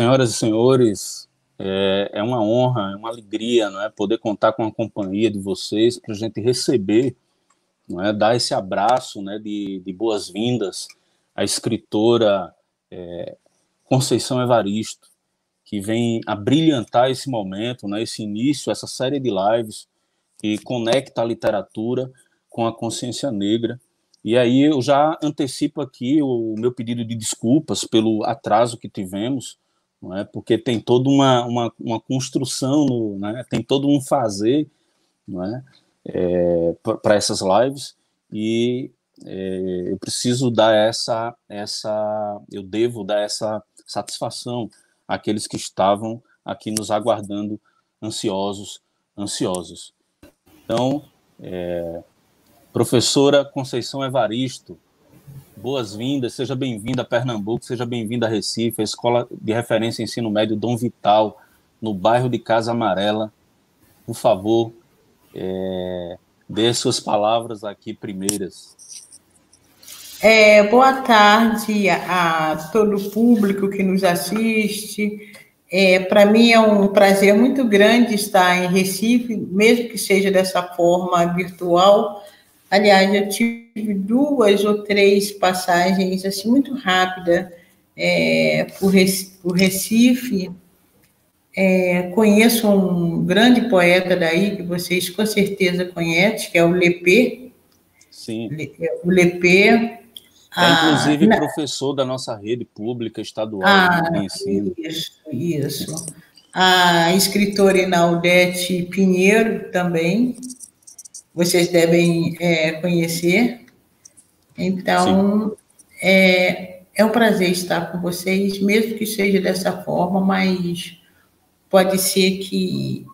Senhoras e senhores, é uma honra, é uma alegria, não é, poder contar com a companhia de vocês para a gente receber, não é, dar esse abraço, né, de boas-vindas à escritora Conceição Evaristo, que vem a brilhantar esse momento, né, esse início, essa série de lives que conecta a literatura com a consciência negra. E aí eu já antecipo aqui o meu pedido de desculpas pelo atraso que tivemos, não é? Porque tem toda uma construção, né? Tem todo um fazer, não é? Para essas lives, e eu preciso dar eu devo dar essa satisfação àqueles que estavam aqui nos aguardando ansiosos. Então, professora Conceição Evaristo, boas-vindas, seja bem-vinda a Pernambuco, seja bem-vinda a Recife, a Escola de Referência Ensino Médio Dom Vital, no bairro de Casa Amarela. Por favor, dê suas palavras aqui primeiras. Boa tarde a todo o público que nos assiste. Para mim é um prazer muito grande estar em Recife, mesmo que seja dessa forma virtual. Aliás, eu tive 2 ou 3 passagens assim muito rápidas por Recife. Conheço um grande poeta daí, que vocês com certeza conhecem, que é o Lepê. Sim. O Lepê. Inclusive professor da nossa rede pública estadual de ensino. Isso. A escritora Inaudete Pinheiro também, vocês devem conhecer. Então, é um prazer estar com vocês, mesmo que seja dessa forma, mas pode ser que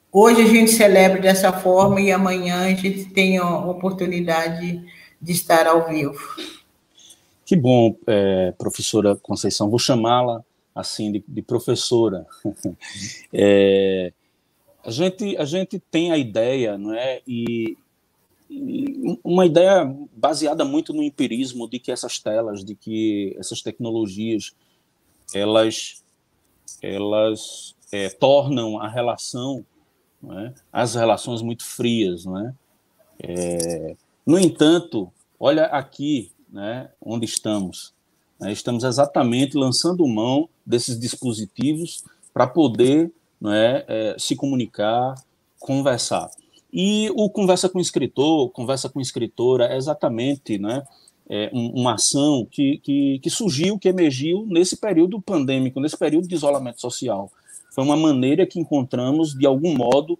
hoje a gente celebre dessa forma e amanhã a gente tenha a oportunidade de estar ao vivo. Que bom, professora Conceição, vou chamá-la assim de professora. A gente tem a ideia, não é? E uma ideia baseada muito no empirismo de que essas telas, de que essas tecnologias, elas tornam a relação, não é? As relações muito frias, não é? No entanto, olha aqui, né, onde estamos. Né, estamos exatamente lançando mão desses dispositivos para poder, não é, se comunicar, conversar. E o Conversa com Escritor, Conversa com Escritora, é exatamente, né, uma ação que surgiu, que emergiu nesse período pandêmico, nesse período de isolamento social. Foi uma maneira que encontramos, de algum modo,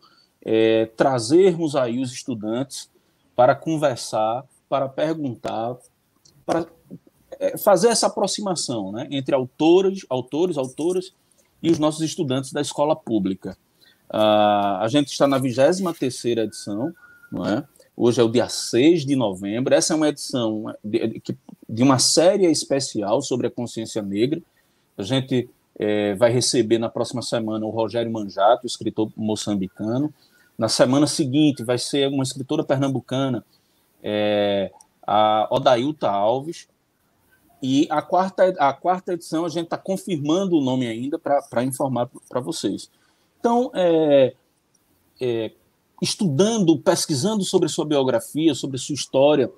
trazermos aí os estudantes para conversar, para perguntar, para fazer essa aproximação, né, entre autores, autoras e os nossos estudantes da escola pública. A gente está na 23ª edição, não é? Hoje é o dia 6 de novembro. Essa é uma edição de uma série especial sobre a consciência negra. A gente vai receber na próxima semana o Rogério Manjato, escritor moçambicano. Na semana seguinte vai ser uma escritora pernambucana, a Odailta Alves. E a quarta edição a gente está confirmando o nome ainda para informar para vocês. Então, estudando, pesquisando sobre sua biografia, sobre sua história,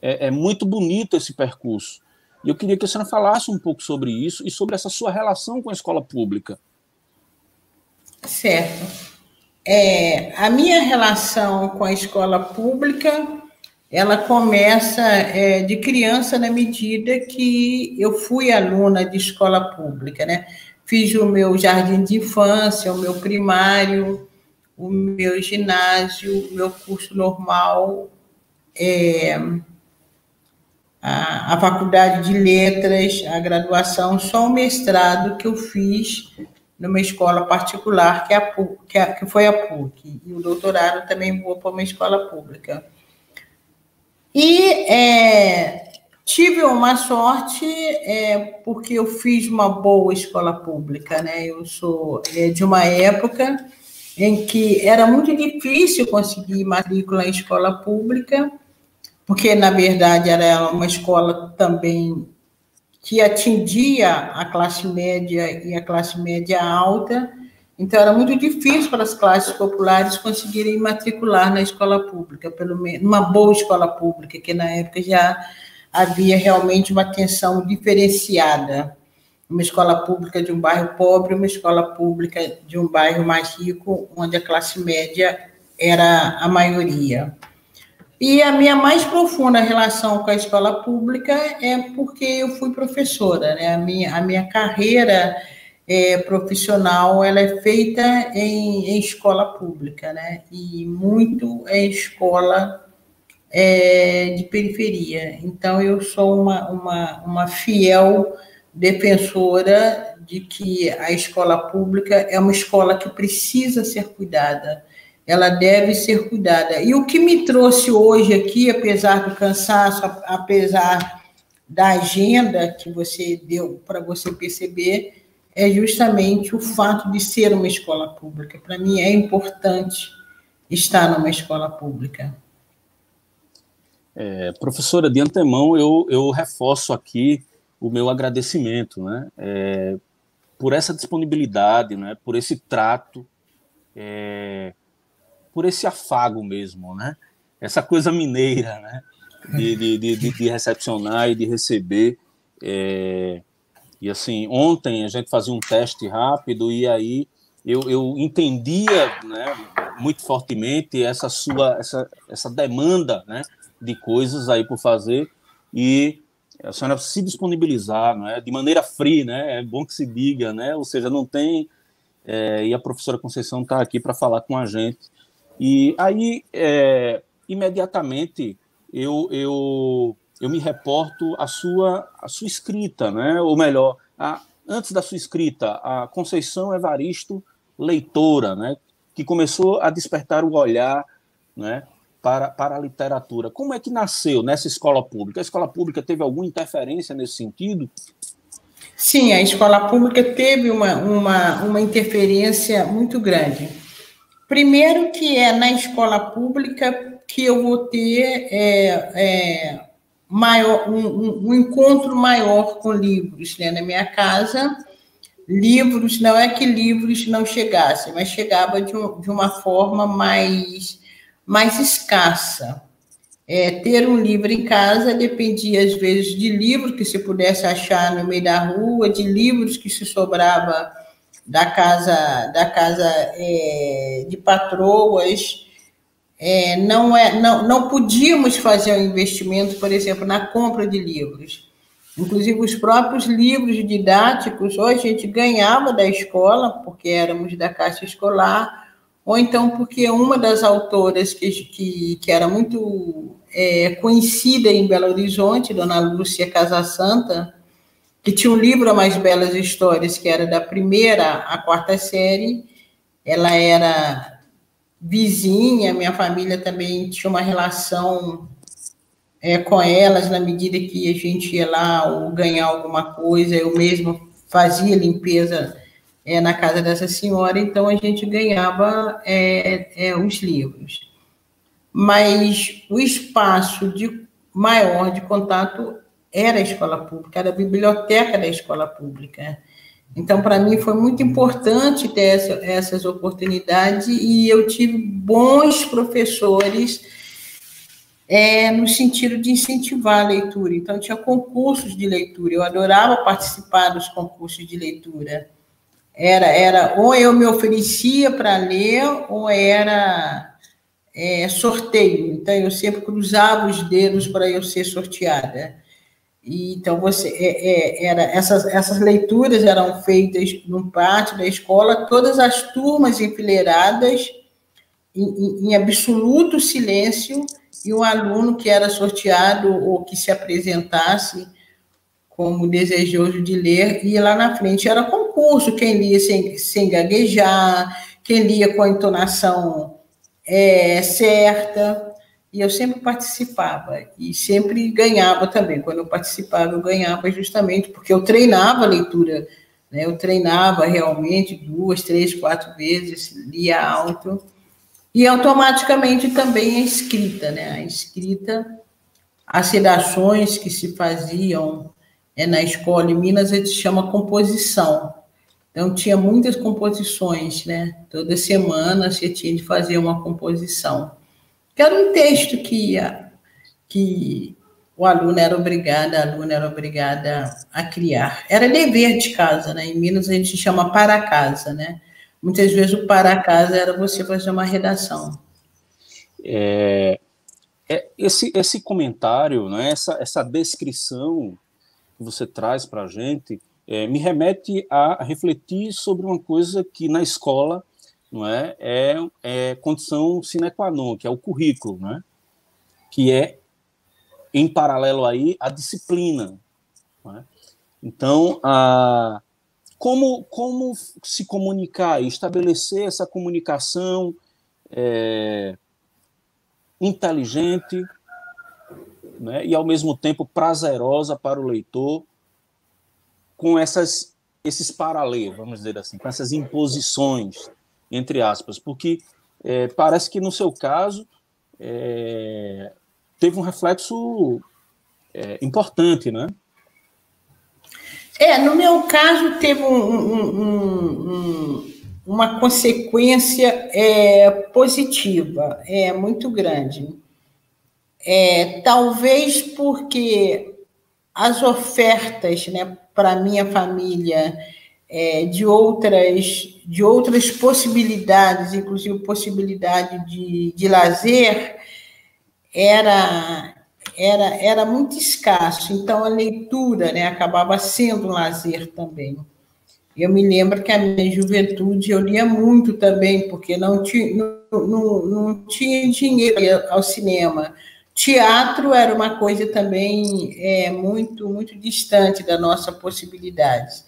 é muito bonito esse percurso. E eu queria que a senhora falasse um pouco sobre isso e sobre essa sua relação com a escola pública. Certo. A minha relação com a escola pública, ela começa de criança, na medida que eu fui aluna de escola pública, né? Fiz o meu jardim de infância, o meu primário, o meu ginásio, o meu curso normal, a faculdade de letras, a graduação, só o mestrado que eu fiz numa escola particular, que foi a PUC, e o doutorado também vou para uma escola pública. E tive uma sorte, porque eu fiz uma boa escola pública, né? Eu sou de uma época em que era muito difícil conseguir matrícula em escola pública, porque, na verdade, era uma escola também que atingia a classe média e a classe média alta, então era muito difícil para as classes populares conseguirem matricular na escola pública, pelo menos uma boa escola pública, que na época já havia realmente uma atenção diferenciada. Uma escola pública de um bairro pobre, uma escola pública de um bairro mais rico, onde a classe média era a maioria. E a minha mais profunda relação com a escola pública é porque eu fui professora, né? A minha carreira profissional ela é feita em escola pública, né? E muito em escola de periferia. Então, eu sou uma fiel defensora de que a escola pública é uma escola que precisa ser cuidada, ela deve ser cuidada. E o que me trouxe hoje aqui, apesar do cansaço, apesar da agenda que você deu para você perceber, é justamente o fato de ser uma escola pública. Para mim é importante estar numa escola pública. Professora, de antemão, eu reforço aqui o meu agradecimento, né, por essa disponibilidade, né, por esse trato, por esse afago mesmo, né, essa coisa mineira, né, de recepcionar e de receber. E assim, ontem a gente fazia um teste rápido e aí eu entendia, né, muito fortemente essa demanda, né, de coisas aí por fazer, e a senhora se disponibilizar, né, de maneira free, né, é bom que se diga, né, ou seja, não tem, e a professora Conceição está aqui para falar com a gente. E aí, imediatamente, eu me reporto à sua escrita, né, ou melhor, antes da sua escrita, a Conceição Evaristo, leitora, né, que começou a despertar o olhar, né, para a literatura. Como é que nasceu nessa escola pública? A escola pública teve alguma interferência nesse sentido? Sim, a escola pública teve uma interferência muito grande. Primeiro que é na escola pública que eu vou ter um encontro maior com livros, né? Na minha casa, livros, não é que livros não chegassem, mas chegava de uma forma mais escassa. Ter um livro em casa dependia, às vezes, de livro que se pudesse achar no meio da rua, de livros que se sobrava da casa de patroas. Não podíamos fazer um investimento, por exemplo, na compra de livros. Inclusive, os próprios livros didáticos, ou a gente ganhava da escola, porque éramos da Caixa Escolar, ou então porque uma das autoras que era muito conhecida em Belo Horizonte, Dona Lúcia Casasanta, que tinha um livro, A Mais Belas Histórias, que era da primeira à quarta série, ela era vizinha, minha família também tinha uma relação com elas, na medida que a gente ia lá ou ganhar alguma coisa, eu mesma fazia limpeza na casa dessa senhora, então a gente ganhava os livros. Mas o espaço maior de contato era a escola pública, era a biblioteca da escola pública. Então, para mim, foi muito importante ter essas oportunidades e eu tive bons professores no sentido de incentivar a leitura. Então, tinha concursos de leitura, eu adorava participar dos concursos de leitura. Ou eu me oferecia para ler, ou era sorteio. Então, eu sempre cruzava os dedos para eu ser sorteada. E, então, essas leituras eram feitas no pátio da escola, todas as turmas enfileiradas, em absoluto silêncio, e um aluno que era sorteado ou que se apresentasse como desejoso de ler, ia lá na frente. Era concurso, quem lia sem gaguejar, quem lia com a entonação certa, e eu sempre participava, e sempre ganhava também. Quando eu participava, eu ganhava justamente porque eu treinava a leitura, né? Eu treinava realmente 2, 3, 4 vezes, lia alto, e automaticamente também a escrita, né? A escrita, as redações que se faziam na escola em Minas, a gente chama composição. Então, tinha muitas composições, né? Toda semana você tinha de fazer uma composição. Que era um texto que o aluno era obrigado, a aluna era obrigada a criar. Era dever de casa, né? Em Minas a gente chama para casa, né? Muitas vezes o para casa era você fazer uma redação. Esse comentário, né, essa descrição que você traz para a gente, me remete a refletir sobre uma coisa que na escola, não é condição sine qua non, que é o currículo, né, que é, em paralelo aí, a disciplina. Não é? Então, como se comunicar e estabelecer essa comunicação inteligente, né, e, ao mesmo tempo, prazerosa para o leitor, com esses paralelos, vamos dizer assim, com essas imposições, entre aspas, porque parece que, no seu caso, teve um reflexo importante, né? No meu caso, teve uma consequência positiva, muito grande. Talvez porque as ofertas, né, para a minha família, de outras possibilidades, inclusive possibilidade de lazer, era muito escasso. Então, a leitura, né, acabava sendo um lazer também. Eu me lembro que a minha juventude eu lia muito também, porque não tinha dinheiro ao cinema. Teatro era uma coisa também muito, muito distante da nossa possibilidade.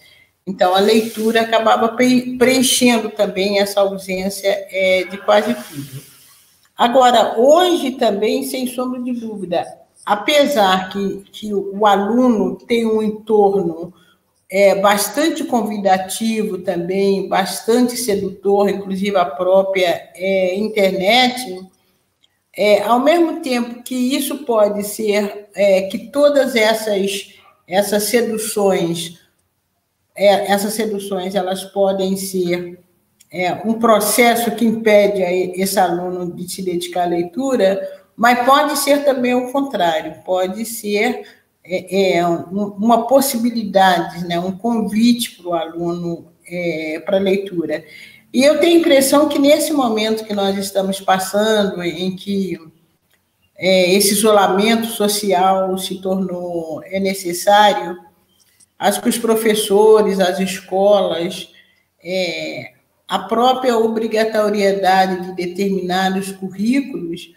Então, a leitura acabava preenchendo também essa ausência de quase tudo. Agora, hoje também, sem sombra de dúvida, apesar que o aluno tem um entorno bastante convidativo também, bastante sedutor, inclusive a própria internet, ao mesmo tempo que isso pode ser, que todas essas seduções elas podem ser um processo que impede esse aluno de se dedicar à leitura, mas pode ser também o contrário, pode ser uma possibilidade, né, um convite para o aluno para a leitura. E eu tenho a impressão que nesse momento que nós estamos passando, em que esse isolamento social se tornou necessário, acho que os professores, as escolas, a própria obrigatoriedade de determinados currículos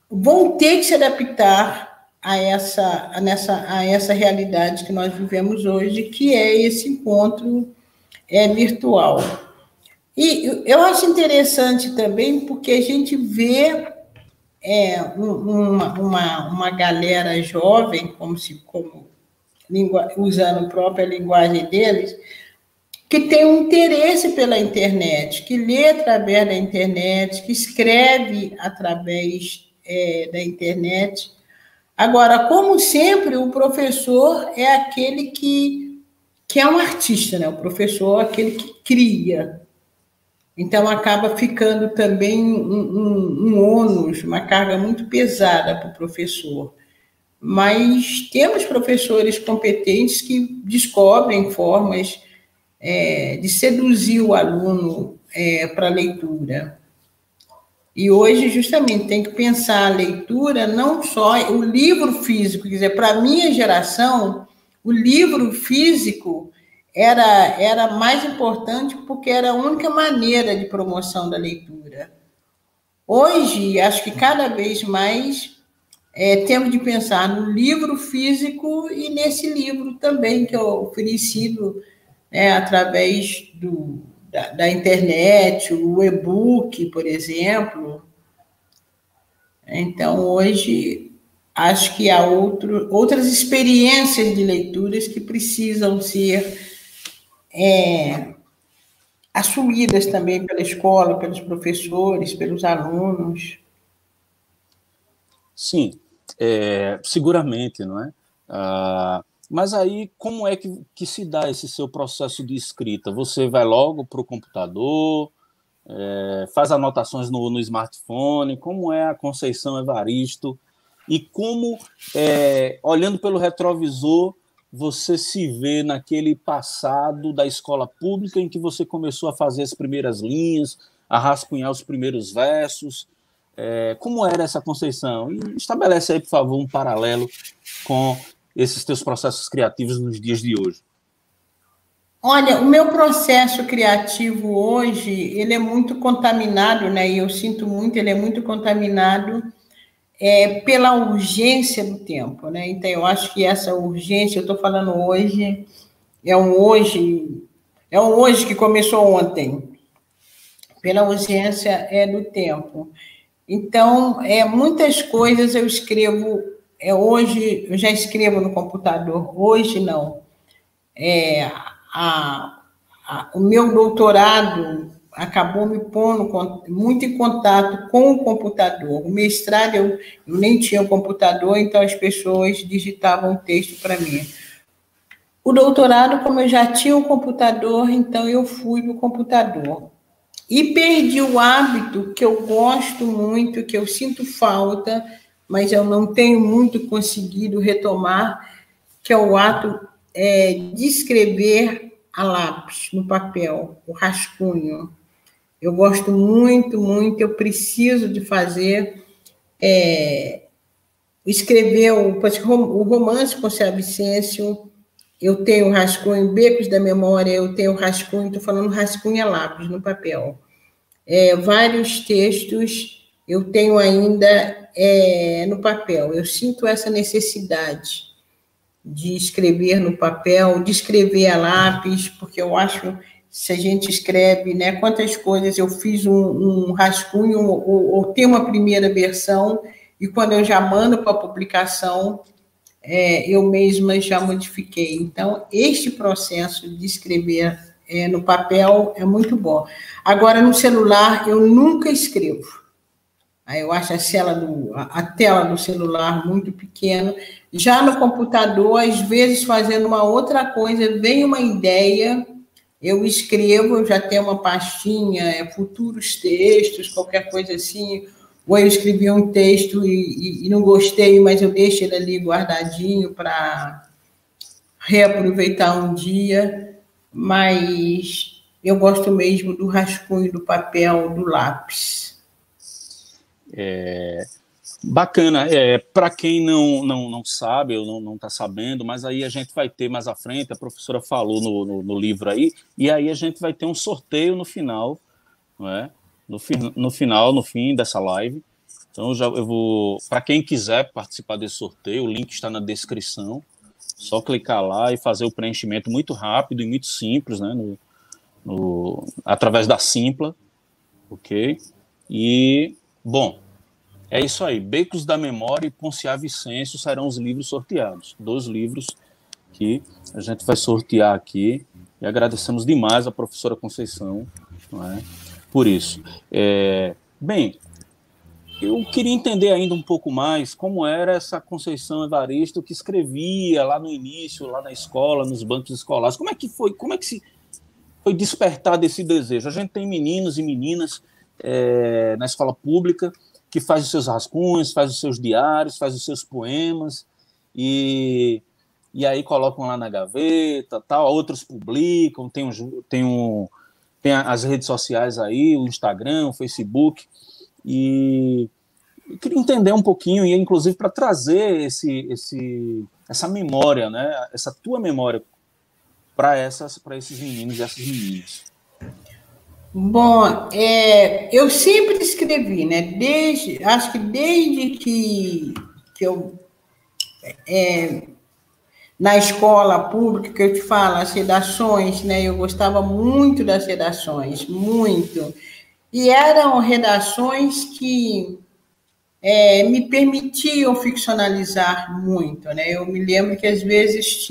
vão ter que se adaptar a essa realidade que nós vivemos hoje, que é esse encontro virtual. E eu acho interessante também porque a gente vê uma galera jovem, usando a própria linguagem deles, que tem um interesse pela internet, que lê através da internet, que escreve através da internet. Agora, como sempre, o professor é aquele que é um artista, né? O professor é aquele que cria. Então, acaba ficando também um ônus, uma carga muito pesada para o professor. Mas temos professores competentes que descobrem formas de seduzir o aluno para a leitura. E hoje, justamente, tem que pensar a leitura, não só o livro físico, quer dizer, para a minha geração, o livro físico era mais importante porque era a única maneira de promoção da leitura. Hoje, acho que cada vez mais temos de pensar no livro físico e nesse livro também, que é oferecido através da internet, o e-book, por exemplo. Então, hoje, acho que há outras experiências de leituras que precisam ser assumidas também pela escola, pelos professores, pelos alunos. Sim, seguramente, não é? Mas aí, como é que se dá esse seu processo de escrita? Você vai logo para o computador, faz anotações no smartphone? Como é a Conceição Evaristo? E como, olhando pelo retrovisor, você se vê naquele passado da escola pública em que você começou a fazer as primeiras linhas, a rascunhar os primeiros versos? Como era essa Conceição? E estabelece aí, por favor, um paralelo com esses teus processos criativos nos dias de hoje. Olha, o meu processo criativo hoje, ele é muito contaminado, né? E eu sinto muito, ele é muito contaminado pela urgência do tempo, né? Então, eu acho que essa urgência, eu estou falando hoje, é um hoje que começou ontem, pela urgência do tempo. Então, muitas coisas eu escrevo, hoje, eu já escrevo no computador, hoje não. O meu doutorado acabou me pondo muito em contato com o computador. O mestrado, eu nem tinha o computador, então as pessoas digitavam texto para mim. O doutorado, como eu já tinha o computador, então eu fui para o computador. E perdi o hábito que eu gosto muito, que eu sinto falta, mas eu não tenho muito conseguido retomar, que é o ato de escrever a lápis, no papel, o rascunho. Eu gosto muito, muito, eu preciso de fazer, escrever o romance com Sá Vicêncio, eu tenho rascunho, Becos da Memória, eu tenho rascunho, estou falando rascunho a lápis, no papel. Vários textos eu tenho ainda no papel. Eu sinto essa necessidade de escrever no papel, de escrever a lápis, porque eu acho, se a gente escreve, né, quantas coisas eu fiz um rascunho ou tem uma primeira versão, e quando eu já mando para a publicação, eu mesma já modifiquei. Então, este processo de escrever no papel é muito bom. Agora, no celular, eu nunca escrevo. Eu acho a tela do celular muito pequena. Já no computador, às vezes, fazendo uma outra coisa, vem uma ideia, eu escrevo, eu já tenho uma pastinha, futuros textos, qualquer coisa assim, ou eu escrevi um texto e não gostei, mas eu deixo ele ali guardadinho para reaproveitar um dia, mas eu gosto mesmo do rascunho, do papel, do lápis. Bacana. Para quem não sabe ou não está sabendo, mas aí a gente vai ter mais à frente, a professora falou no livro aí, e aí a gente vai ter um sorteio no final, não é? No fim dessa live. Então, eu vou, para quem quiser participar desse sorteio, o link está na descrição, só clicar lá e fazer o preenchimento muito rápido e muito simples, né? Através da Simpla, ok? E, bom, é isso aí. Becos da Memória e Ponciá Vicêncio serão os livros sorteados. 2 livros que a gente vai sortear aqui. E agradecemos demais a professora Conceição, não é, por isso. Bem, eu queria entender ainda um pouco mais como era essa Conceição Evaristo que escrevia lá no início, lá na escola, nos bancos escolares. Como é que se foi despertado esse desejo? A gente tem meninos e meninas na escola pública que faz os seus rascunhos, faz os seus diários, faz os seus poemas, e aí colocam lá na gaveta, tal, outros publicam, tem as redes sociais aí, o Instagram, o Facebook, e eu queria entender um pouquinho, e inclusive para trazer essa memória, né, essa tua memória para esses meninos e essas meninas. Bom, eu sempre escrevi, né? Acho que desde que eu na escola pública, que eu te falo, as redações, né? Eu gostava muito das redações, muito. E eram redações que me permitiam ficcionalizar muito, né? Eu me lembro que às vezes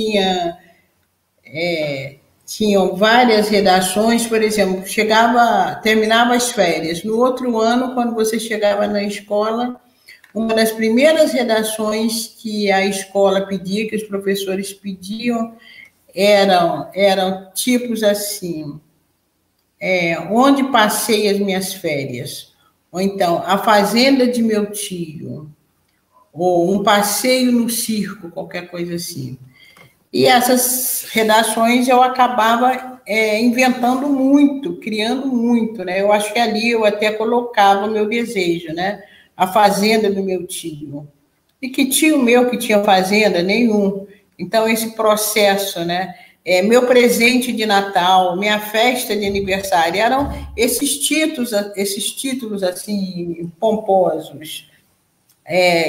tinham várias redações, por exemplo, terminava as férias. No outro ano, quando você chegava na escola, uma das primeiras redações que a escola pedia, que os professores pediam, eram tipos assim, onde passei as minhas férias, ou então, a fazenda de meu tio, ou um passeio no circo, qualquer coisa assim. E essas redações eu acabava inventando muito, criando muito, né? Eu acho que ali eu até colocava o meu desejo, né? A fazenda do meu tio. E que tio meu que tinha fazenda? Nenhum. Então, esse processo, né? Meu presente de Natal, minha festa de aniversário, eram esses títulos assim, pomposos.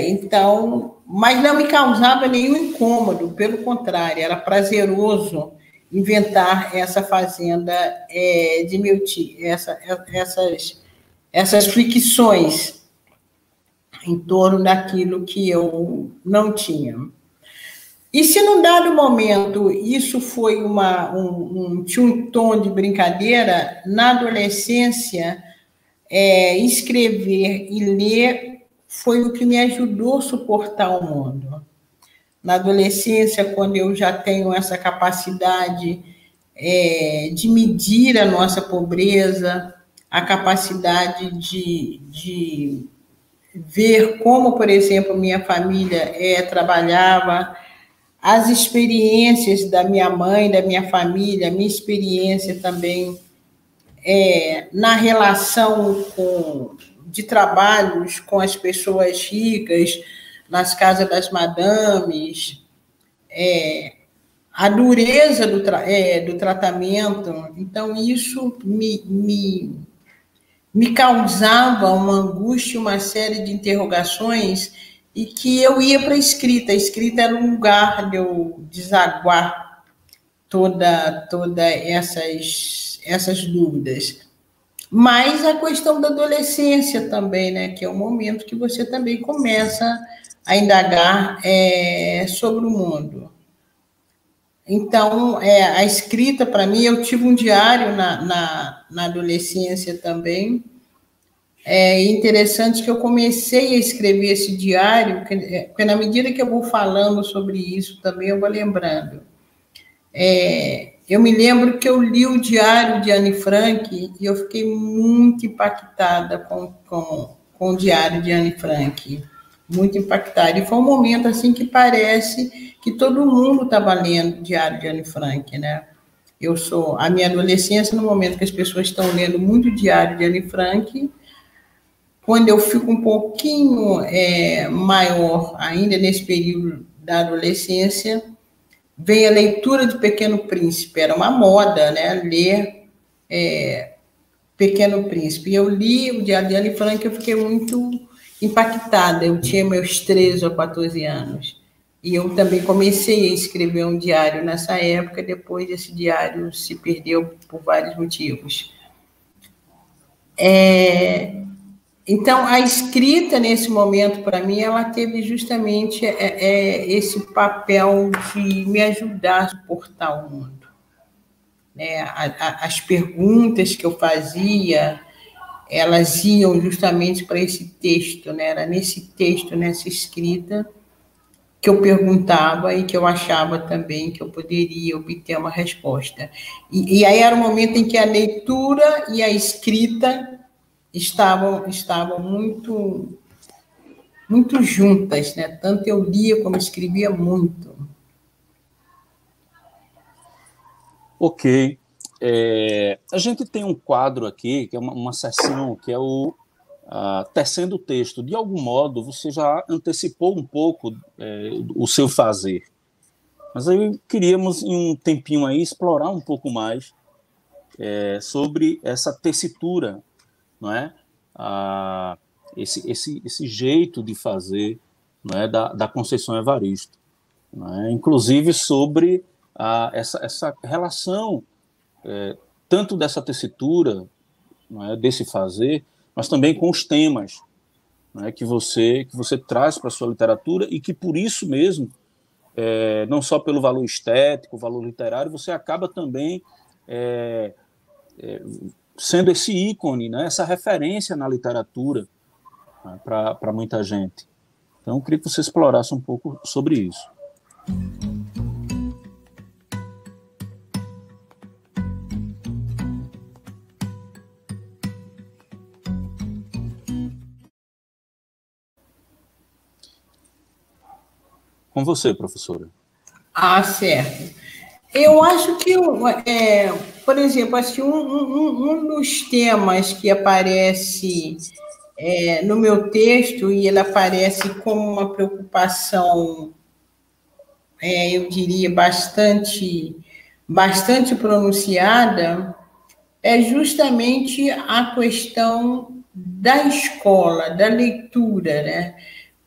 Então, mas não me causava nenhum incômodo, pelo contrário, era prazeroso inventar essa fazenda de meu tio, essas fricções em torno daquilo que eu não tinha. E se num dado momento isso foi tinha um tom de brincadeira, na adolescência, escrever e ler foi o que me ajudou a suportar o mundo. Na adolescência, quando eu já tenho essa capacidade de medir a nossa pobreza, a capacidade de ver como, por exemplo, minha família trabalhava, as experiências da minha mãe, da minha família, a minha experiência também na relação de trabalhos com as pessoas ricas, nas casas das madames, a dureza do tratamento. Então, isso me causava uma angústia, uma série de interrogações, e que eu ia para a escrita. A escrita era um lugar de eu desaguar toda essas dúvidas. Mas a questão da adolescência também, né, que é o momento que você também começa a indagar sobre o mundo. Então, a escrita, para mim, eu tive um diário na adolescência também. É interessante que eu comecei a escrever esse diário, porque na medida que eu vou falando sobre isso também, eu vou lembrando. Eu me lembro que eu li o diário de Anne Frank e eu fiquei muito impactada com o diário de Anne Frank. Muito impactada. E foi um momento assim que parece que todo mundo estava lendo o diário de Anne Frank, né? A minha adolescência, no momento que as pessoas estão lendo muito o diário de Anne Frank, quando eu fico um pouquinho maior, ainda nesse período da adolescência, vem a leitura de Pequeno Príncipe. Era uma moda, né? Ler Pequeno Príncipe. E eu li o diário de Anne Frank e eu fiquei muito impactada. Eu tinha meus 13 ou 14 anos. E eu também comecei a escrever um diário nessa época, depois esse diário se perdeu por vários motivos. Então, a escrita, nesse momento, para mim, ela teve justamente esse papel de me ajudar a suportar o mundo. As perguntas que eu fazia, elas iam justamente para esse texto, né? Era nesse texto, nessa escrita, que eu perguntava e que eu achava também que eu poderia obter uma resposta. E aí era o momento em que a leitura e a escrita estavam muito, muito juntas, né? Tanto eu lia como escrevia muito. Ok. A gente tem um quadro aqui, que é uma seção, que é o tecendo o texto. De algum modo, você já antecipou um pouco o seu fazer. Mas aí queríamos, em um tempinho aí, explorar um pouco mais sobre essa tessitura, não é? Esse jeito de fazer, não é? da Conceição Evaristo. Não é? Inclusive sobre essa relação, tanto dessa tessitura, não é? Desse fazer, mas também com os temas, não é? que você traz para a sua literatura e que, por isso mesmo, não só pelo valor estético, valor literário, você acaba também sendo esse ícone, né? Essa referência na literatura, né? para muita gente. Então, eu queria que você explorasse um pouco sobre isso. Com você, professora. Ah, certo. Eu acho que, por exemplo, assim, um dos temas que aparece no meu texto, e ele aparece como uma preocupação, eu diria, bastante pronunciada, é justamente a questão da escola, da leitura, né?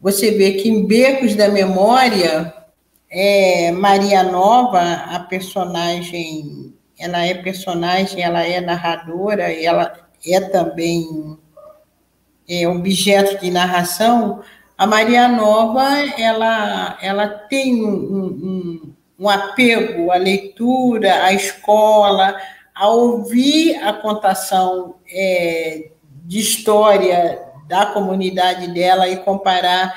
Você vê que em Becos da Memória, Maria Nova, a personagem, ela é narradora, ela é também objeto de narração. A Maria Nova, ela tem um apego à leitura, à escola, a ouvir a contação de história da comunidade dela e comparar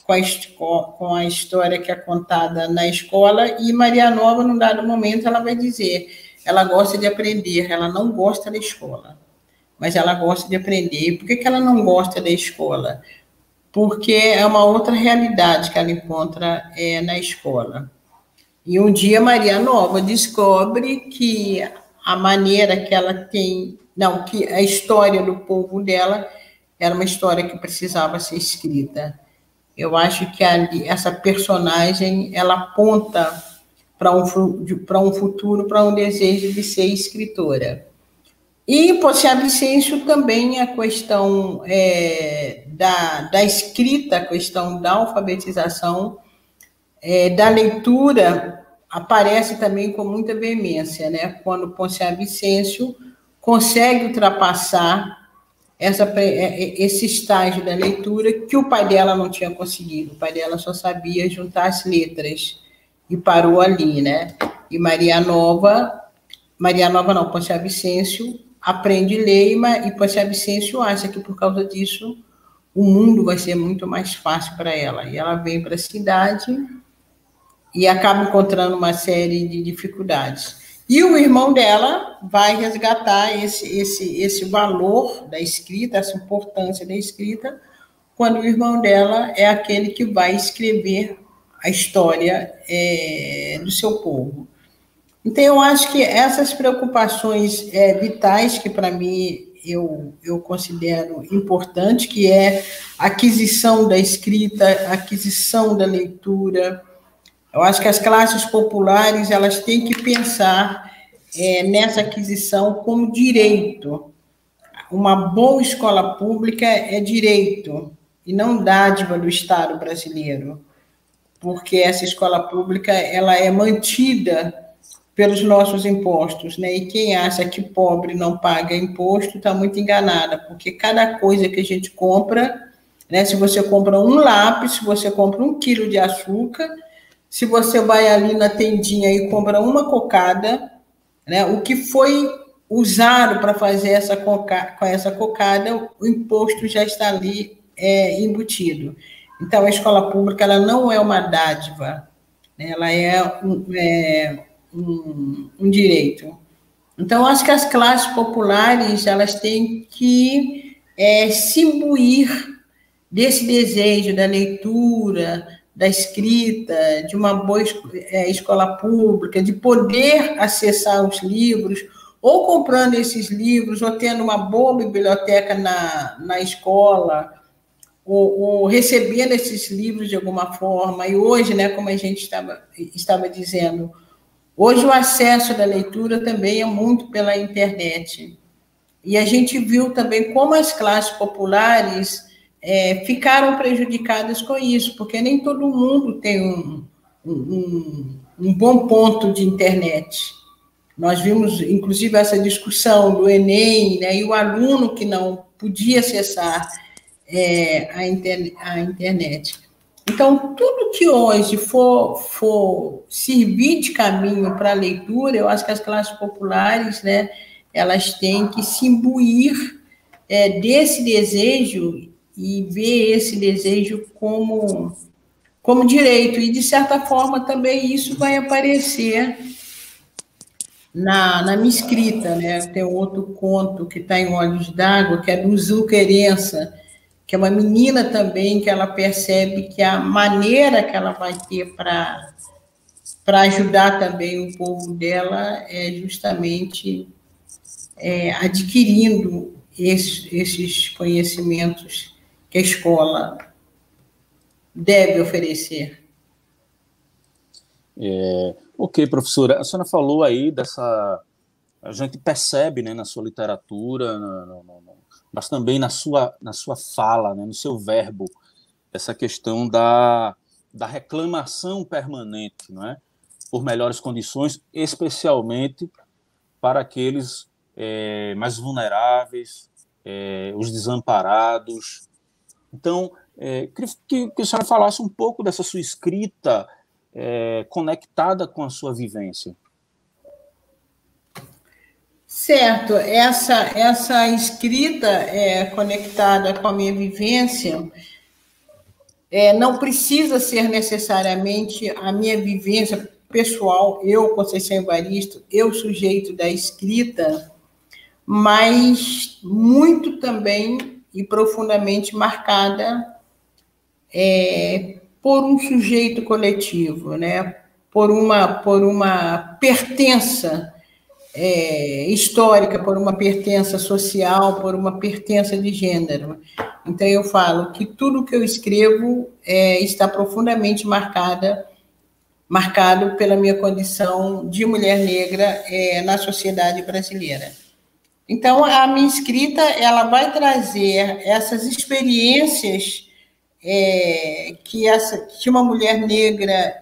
com a história que é contada na escola. E Maria Nova, num dado momento, ela vai dizer, ela gosta de aprender, ela não gosta da escola, mas ela gosta de aprender. Por que ela não gosta da escola? Porque é uma outra realidade que ela encontra na escola. E um dia Maria Nova descobre que a maneira que ela tem, não, que a história do povo dela era uma história que precisava ser escrita. Eu acho que essa personagem, ela aponta para um futuro, para um desejo de ser escritora. E Posse Vicêncio também a questão da escrita, a questão da alfabetização, da leitura, aparece também com muita veemência, né? Quando Posse Vicêncio consegue ultrapassar esse estágio da leitura que o pai dela não tinha conseguido. O pai dela só sabia juntar as letras e parou ali, né? E Posse Vicêncio aprende a ler e Posse Vicêncio acha que por causa disso o mundo vai ser muito mais fácil para ela. E ela vem para a cidade e acaba encontrando uma série de dificuldades. E o irmão dela vai resgatar esse valor da escrita, essa importância da escrita, quando o irmão dela é aquele que vai escrever a história do seu povo. Então, eu acho que essas preocupações vitais, que para mim eu considero importante, que é a aquisição da escrita, a aquisição da leitura. Eu acho que as classes populares elas têm que pensar nessa aquisição como direito. Uma boa escola pública é direito e não dádiva do Estado brasileiro, porque essa escola pública ela é mantida pelos nossos impostos, né? E quem acha que pobre não paga imposto está muito enganada, porque cada coisa que a gente compra, né? Se você compra um lápis, se você compra 1 quilo de açúcar, se você vai ali na tendinha e compra uma cocada, né? O que foi usado para fazer essa cocada, o imposto já está ali embutido. Então, a escola pública ela não é uma dádiva, né? Ela é um direito. Então, acho que as classes populares elas têm que se imbuir desse desejo da leitura, da escrita, de uma boa escola pública, de poder acessar os livros, ou comprando esses livros, ou tendo uma boa biblioteca na escola, ou recebendo esses livros de alguma forma. E hoje, né, como a gente estava dizendo, hoje o acesso da leitura também é muito pela internet. E a gente viu também como as classes populares ficaram prejudicadas com isso, porque nem todo mundo tem um bom ponto de internet. Nós vimos, inclusive, essa discussão do Enem, né, e o aluno que não podia acessar a internet. Então, tudo que hoje for servir de caminho para a leitura, eu acho que as classes populares, né, elas têm que se imbuir desse desejo e ver esse desejo como direito. E, de certa forma, também isso vai aparecer na minha escrita, né? Tem outro conto que está em Olhos d'Água, que é do Zuquerença, que é uma menina também, que ela percebe que a maneira que ela vai ter para ajudar também o povo dela é justamente adquirindo esses conhecimentos que a escola deve oferecer. Ok, professora, a senhora falou aí dessa... A gente percebe, né, na sua literatura, mas também na sua fala, né, no seu verbo, essa questão da reclamação permanente, não é? Por melhores condições, especialmente para aqueles mais vulneráveis, os desamparados. Então, queria que a senhora falasse um pouco dessa sua escrita conectada com a sua vivência. Certo, essa escrita conectada com a minha vivência não precisa ser necessariamente a minha vivência pessoal, eu, Conceição Evaristo, eu, sujeito da escrita, mas muito também e profundamente marcada por um sujeito coletivo, né? por uma pertença histórica, por uma pertença social, por uma pertença de gênero. Então, eu falo que tudo que eu escrevo está profundamente marcado pela minha condição de mulher negra na sociedade brasileira. Então, a minha escrita ela vai trazer essas experiências que uma mulher negra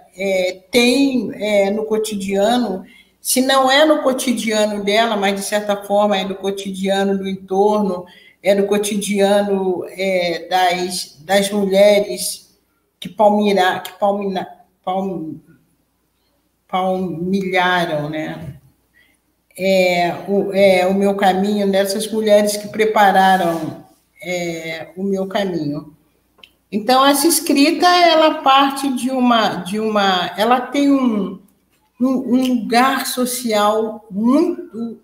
tem no cotidiano. Se não é no cotidiano dela, mas, de certa forma, é do cotidiano do entorno, é do cotidiano das mulheres que palmilharam, né? O meu caminho, dessas mulheres que prepararam o meu caminho. Então, essa escrita, ela parte ela tem um lugar social muito...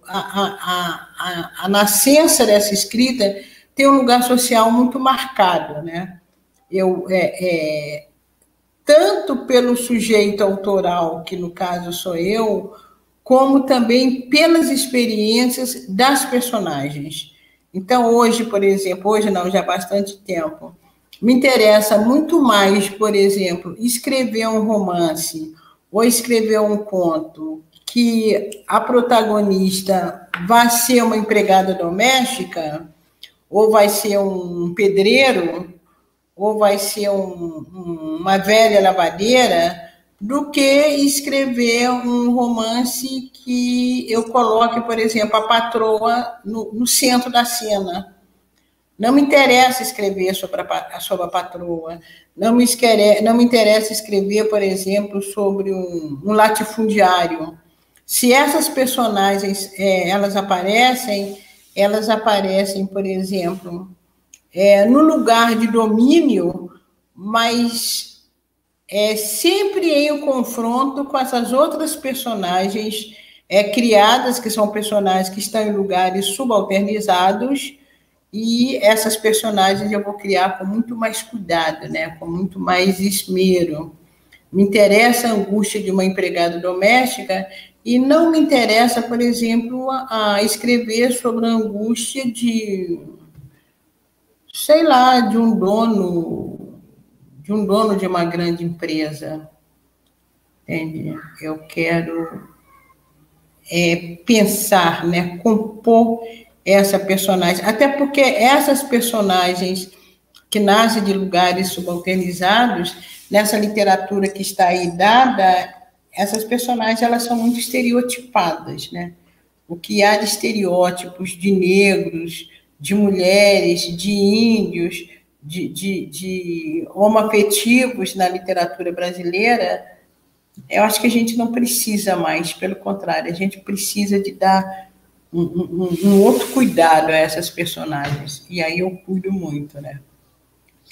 A nascença dessa escrita tem um lugar social muito marcado, né? Tanto pelo sujeito autoral, que no caso sou eu, como também pelas experiências das personagens. Então, hoje, por exemplo, hoje não, já há bastante tempo, me interessa muito mais, por exemplo, escrever um romance ou escrever um conto que a protagonista vai ser uma empregada doméstica, ou vai ser um pedreiro, ou vai ser uma velha lavadeira, do que escrever um romance que eu coloque, por exemplo, a patroa no centro da cena. Não me interessa escrever sobre a patroa, não me interessa escrever, por exemplo, sobre um latifundiário. Se essas personagens elas aparecem, por exemplo, no lugar de domínio, mas sempre em um confronto com essas outras personagens criadas, que são personagens que estão em lugares subalternizados, e essas personagens eu vou criar com muito mais cuidado, né? Com muito mais esmero. Me interessa a angústia de uma empregada doméstica e não me interessa, por exemplo, a escrever sobre a angústia de, sei lá, de um dono de uma grande empresa. Entende? Eu quero pensar, né? Compor essa personagem, até porque essas personagens que nascem de lugares subalternizados, nessa literatura que está aí dada, essas personagens elas são muito estereotipadas, né? O que há de estereótipos de negros, de mulheres, de índios, de homoafetivos na literatura brasileira, eu acho que a gente não precisa mais, pelo contrário, a gente precisa de dar um outro cuidado a essas personagens. E aí eu cuido muito, né?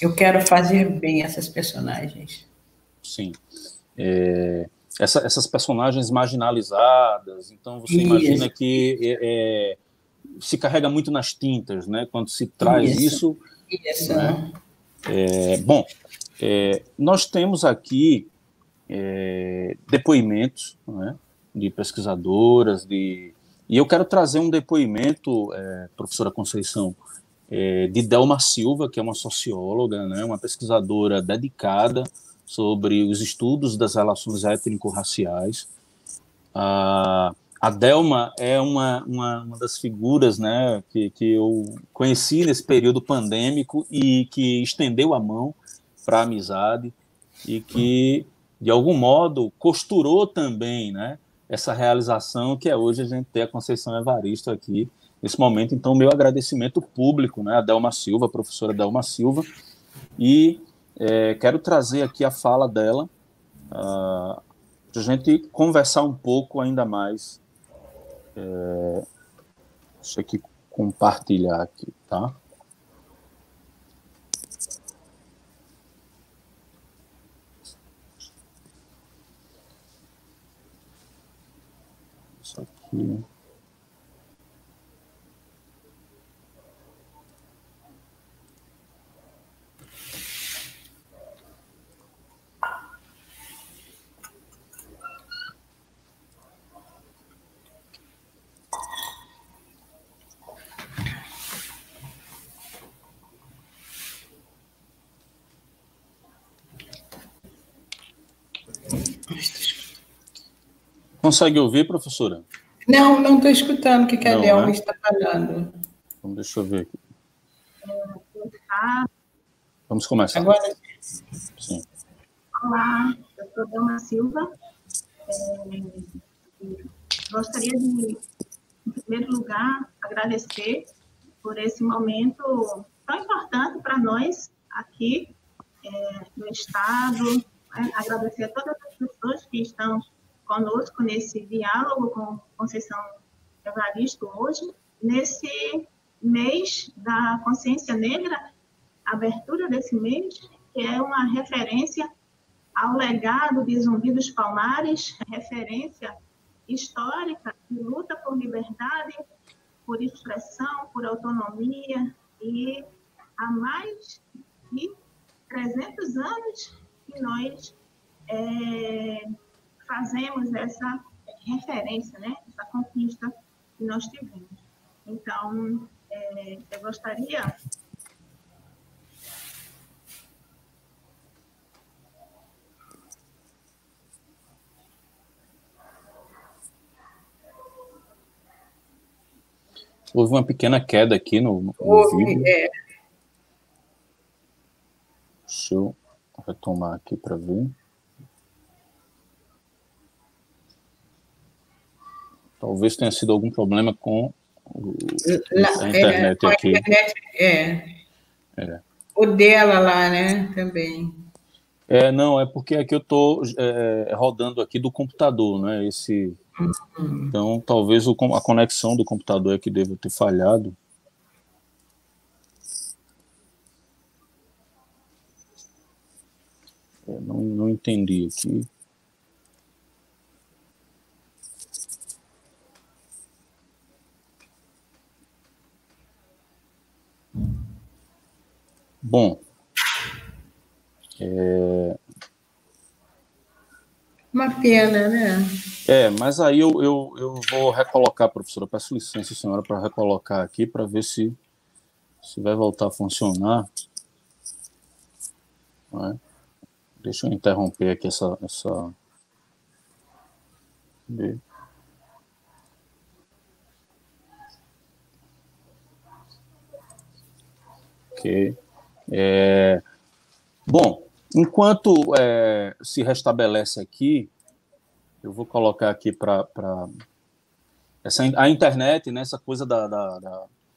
Eu quero fazer bem essas personagens. Sim. Essas personagens marginalizadas, então você imagina Isso, que se carrega muito nas tintas, né? Quando se traz isso, isso, isso. né? Bom, nós temos aqui depoimentos, né, de pesquisadoras, e eu quero trazer um depoimento, professora Conceição, de Delma Silva, que é uma socióloga, né, uma pesquisadora dedicada sobre os estudos das relações étnico-raciais. A Delma é uma das figuras, né, que eu conheci nesse período pandêmico e que estendeu a mão para a amizade e que, de algum modo, costurou também, né, essa realização que é hoje a gente ter a Conceição Evaristo aqui nesse momento. Então, meu agradecimento público, né, a Delma Silva, a professora Delma Silva, e quero trazer aqui a fala dela, para a gente conversar um pouco ainda mais. Deixa eu aqui compartilhar aqui, tá? Isso aqui. Consegue ouvir, professora? Não estou escutando o que a Não, Delma né? está falando. Então, deixa eu ver aqui. Vamos começar. Agora, Sim. Olá, eu sou Delma Silva. Gostaria de, em primeiro lugar, agradecer por esse momento tão importante para nós aqui no Estado. Agradecer a todas as pessoas que estão conosco nesse diálogo com Conceição Evaristo hoje, nesse mês da consciência negra, a abertura desse mês, que é uma referência ao legado de Zumbi dos Palmares, referência histórica de luta por liberdade, por expressão, por autonomia, e há mais de 300 anos que nós fazemos essa referência, né? Essa conquista que nós tivemos. Então, eu gostaria Houve uma pequena queda aqui no vídeo. Deixa eu retomar aqui para ver. Talvez tenha sido algum problema com a internet aqui. A internet, O dela lá, né, também. Não, é porque aqui eu estou rodando aqui do computador, né? Então, talvez a conexão do computador é que deva ter falhado. Não entendi aqui. Bom, Uma pena, né? Mas aí eu vou recolocar, professora. Peço licença, senhora, para recolocar aqui para ver se vai voltar a funcionar. Né? Deixa eu interromper aqui essa... Ok. Bom, enquanto se restabelece aqui, eu vou colocar aqui para a internet, né, essa coisa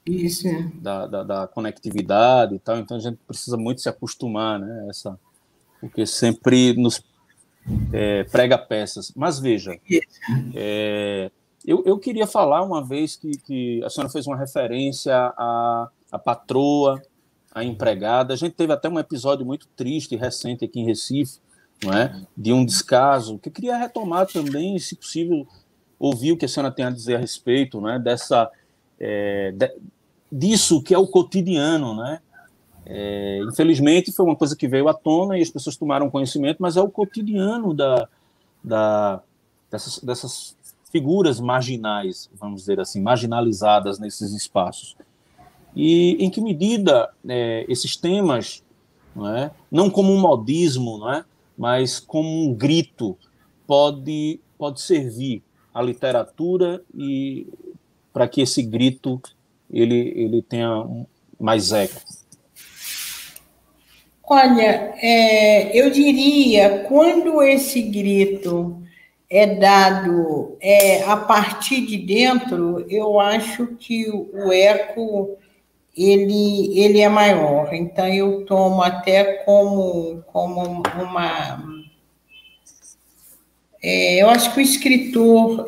Isso. da conectividade e tal, então a gente precisa muito se acostumar, né, porque sempre nos prega peças. Mas veja, Eu queria falar uma vez que a senhora fez uma referência à patroa, à empregada. A gente teve até um episódio muito triste e recente aqui em Recife, não é? De um descaso, que eu queria retomar também, se possível, ouvir o que a senhora tem a dizer a respeito, né? Disso que é o cotidiano, né? Infelizmente, foi uma coisa que veio à tona e as pessoas tomaram conhecimento, mas é o cotidiano dessas figuras marginais, vamos dizer assim, marginalizadas nesses espaços. E em que medida esses temas, não como um modismo, mas como um grito, pode servir à literatura e para que esse grito ele tenha mais eco? Olha, eu diria, quando esse grito é dado a partir de dentro, eu acho que o eco ele é maior. Então, eu tomo até como uma... eu acho que o escritor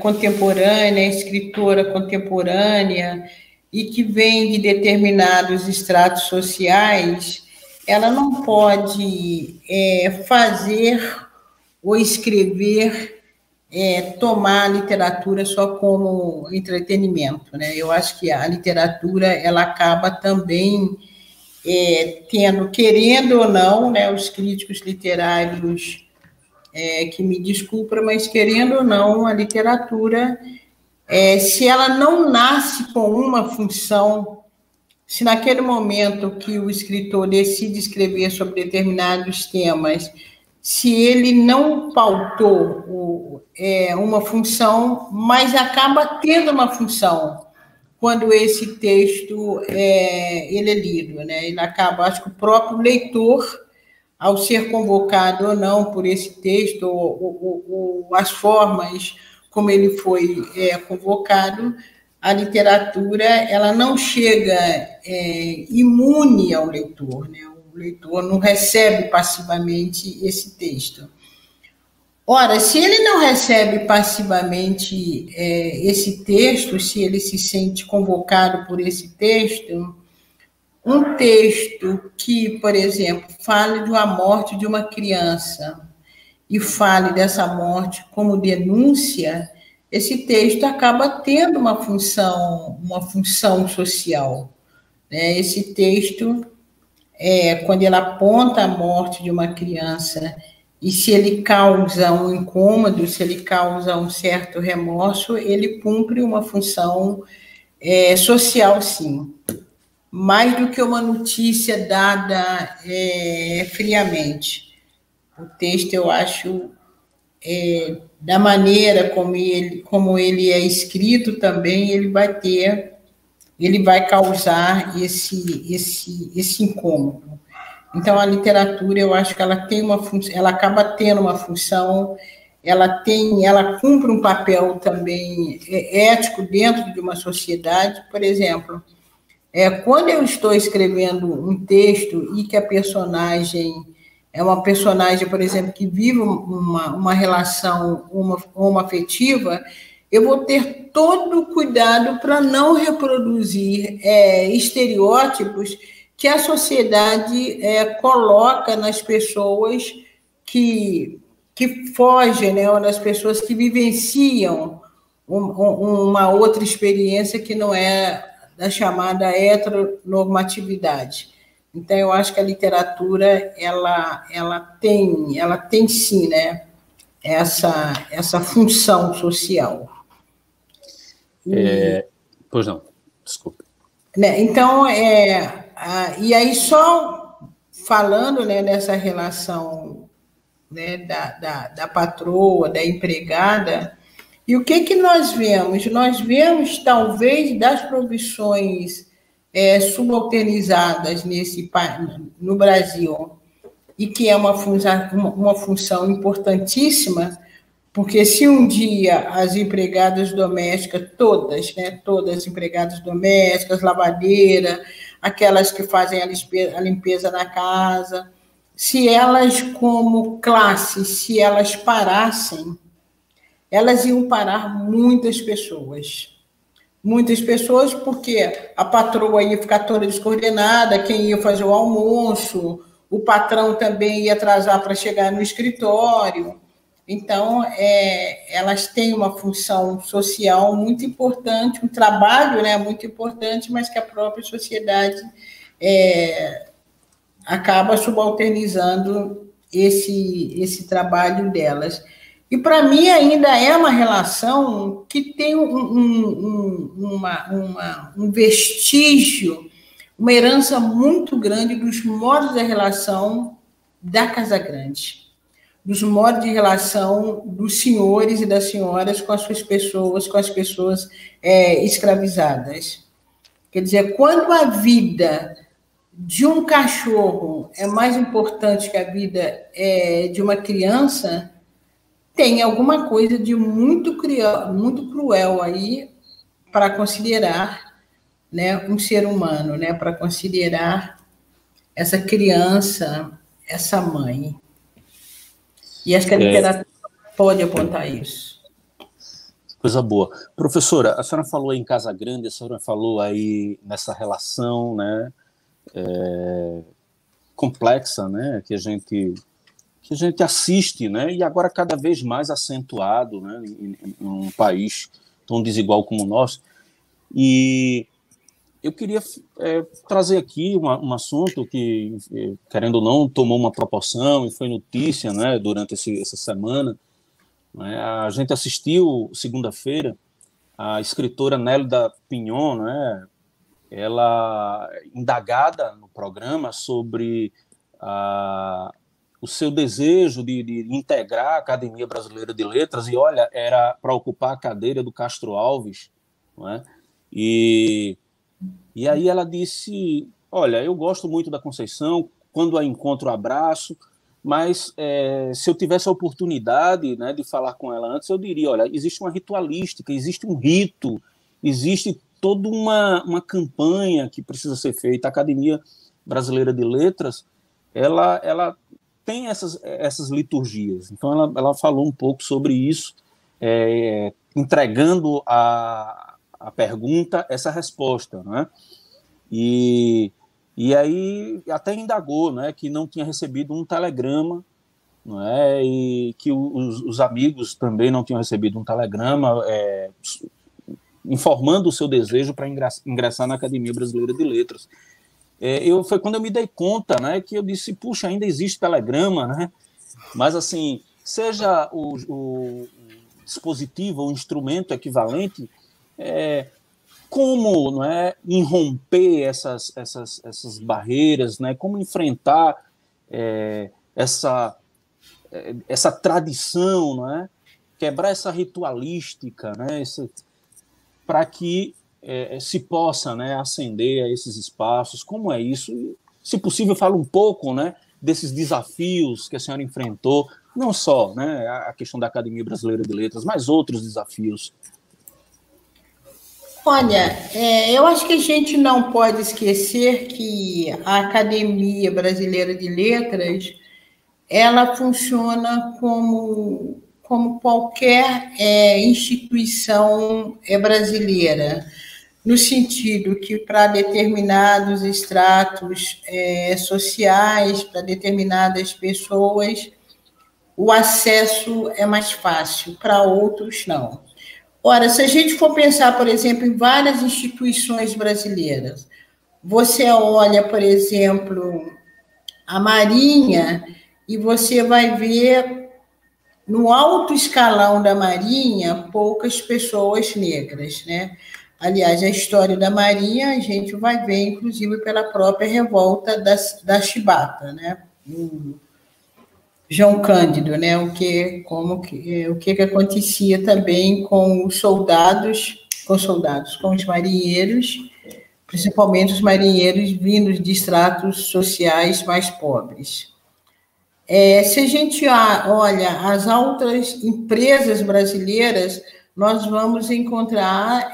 contemporâneo, a escritora contemporânea, e que vem de determinados estratos sociais, ela não pode fazer ou escrever, tomar a literatura só como entretenimento, né? Eu acho que a literatura ela acaba também tendo, querendo ou não, né, os críticos literários que me desculpem, mas querendo ou não, a literatura, se ela não nasce com uma função, se naquele momento que o escritor decide escrever sobre determinados temas, se ele não pautou uma função, mas acaba tendo uma função quando esse texto ele é lido, né? Ele acaba, acho que o próprio leitor, ao ser convocado ou não por esse texto, ou as formas como ele foi convocado, a literatura ela não chega imune ao leitor, né? O leitor não recebe passivamente esse texto. Ora, se ele não recebe passivamente esse texto, se ele se sente convocado por esse texto, um texto que, por exemplo, fale de uma morte de uma criança e fale dessa morte como denúncia, esse texto acaba tendo uma função social, né? Esse texto, quando ele aponta a morte de uma criança e se ele causa um incômodo, se ele causa um certo remorso, ele cumpre uma função social, sim. Mais do que uma notícia dada friamente. O texto, eu acho, da maneira como ele é escrito também, ele vai causar esse incômodo. Então, a literatura, eu acho que ela tem ela acaba tendo uma função, ela cumpre um papel também ético dentro de uma sociedade. Por exemplo, quando eu estou escrevendo um texto e que a personagem é uma personagem, por exemplo, que vive uma relação homoafetiva, eu vou ter todo o cuidado para não reproduzir estereótipos que a sociedade coloca nas pessoas que fogem, né, ou nas pessoas que vivenciam uma outra experiência que não é da chamada heteronormatividade. Então, eu acho que a literatura ela tem sim, né, essa função social. Pois não, desculpe. Né, então, e aí só falando, né, nessa relação, né, da patroa, da empregada, e o que nós vemos? Nós vemos, talvez, das profissões subalternizadas no Brasil, e que é uma função importantíssima, porque se um dia as empregadas domésticas, todas, né, todas empregadas domésticas, lavadeira, aquelas que fazem a limpeza na casa, se elas, como classe, se elas parassem, elas iam parar muitas pessoas. Muitas pessoas, porque a patroa ia ficar toda descoordenada, quem ia fazer o almoço, o patrão também ia atrasar para chegar no escritório. Então, elas têm uma função social muito importante, um trabalho, né, muito importante, mas que a própria sociedade acaba subalternizando esse trabalho delas. E, para mim, ainda é uma relação que tem um vestígio, uma herança muito grande dos modos de relação da Casa Grande, dos modos de relação dos senhores e das senhoras com as suas pessoas, com as pessoas escravizadas. Quer dizer, quando a vida de um cachorro é mais importante que a vida de uma criança, tem alguma coisa de muito cruel aí para considerar, né, um ser humano, né, para considerar essa criança, essa mãe. E acho que a literatura pode apontar isso. Coisa boa. Professora, a senhora falou em Casa Grande, a senhora falou aí nessa relação, né, complexa, né, que a gente assiste, né, e agora cada vez mais acentuado, né, em um país tão desigual como o nosso. E eu queria trazer aqui um assunto que, querendo ou não, tomou uma proporção e foi notícia, né, durante essa semana. Né, a gente assistiu, segunda-feira, a escritora Nélida Pinhon, né, ela indagada no programa sobre o seu desejo de integrar a Academia Brasileira de Letras, e olha, era para ocupar a cadeira do Castro Alves, não é? E aí ela disse, olha, eu gosto muito da Conceição, quando a encontro abraço, mas se eu tivesse a oportunidade, né, de falar com ela antes, eu diria, olha, existe uma ritualística, existe um rito, existe toda uma campanha que precisa ser feita. A Academia Brasileira de Letras, ela tem essas liturgias. Então, ela falou um pouco sobre isso, entregando a pergunta, essa resposta, né? E aí até indagou, né, que não tinha recebido um telegrama, não é? E que os amigos também não tinham recebido um telegrama informando o seu desejo para ingressar na Academia Brasileira de Letras. Foi quando eu me dei conta, né, que eu disse, puxa, ainda existe telegrama, né? Mas, assim, seja o dispositivo, o instrumento equivalente, como, não é, irromper essas barreiras, né? Como enfrentar essa tradição, não é? Quebrar essa ritualística, né? Para que se possa, né, ascender a esses espaços. Como é isso? Se possível, fala um pouco, né, desses desafios que a senhora enfrentou, não só, né, a questão da Academia Brasileira de Letras, mas outros desafios. Olha, eu acho que a gente não pode esquecer que a Academia Brasileira de Letras, ela funciona como qualquer instituição brasileira, no sentido que para determinados estratos sociais, para determinadas pessoas, o acesso é mais fácil, para outros não. Ora, se a gente for pensar, por exemplo, em várias instituições brasileiras, você olha, por exemplo, a Marinha, e você vai ver no alto escalão da Marinha poucas pessoas negras, né? Aliás, a história da Marinha a gente vai ver, inclusive, pela própria revolta da Chibata, né? O João Cândido, né? O que acontecia também com os soldados, com os marinheiros, principalmente os marinheiros vindos de estratos sociais mais pobres. Se a gente olha as outras empresas brasileiras, nós vamos encontrar,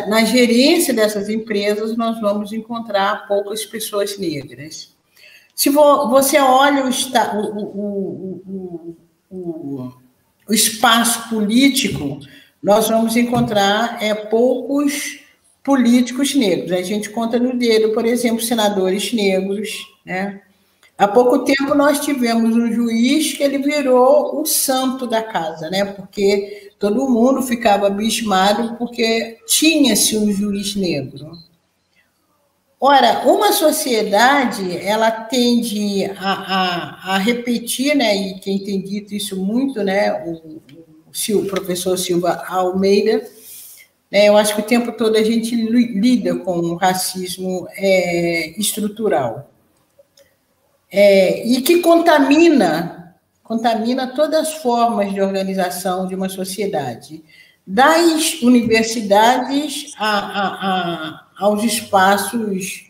na gerência dessas empresas, nós vamos encontrar poucas pessoas negras. Se você olha o espaço político, nós vamos encontrar poucos políticos negros. A gente conta no dedo, por exemplo, senadores negros, né? Há pouco tempo nós tivemos um juiz que ele virou o santo da casa, né? Porque todo mundo ficava abismado porque tinha-se um juiz negro. Ora, uma sociedade, ela tende a repetir, né? E quem tem dito isso muito, né? O professor Silva Almeida, né? Eu acho que o tempo todo a gente lida com o racismo estrutural. E que contamina todas as formas de organização de uma sociedade, das universidades aos espaços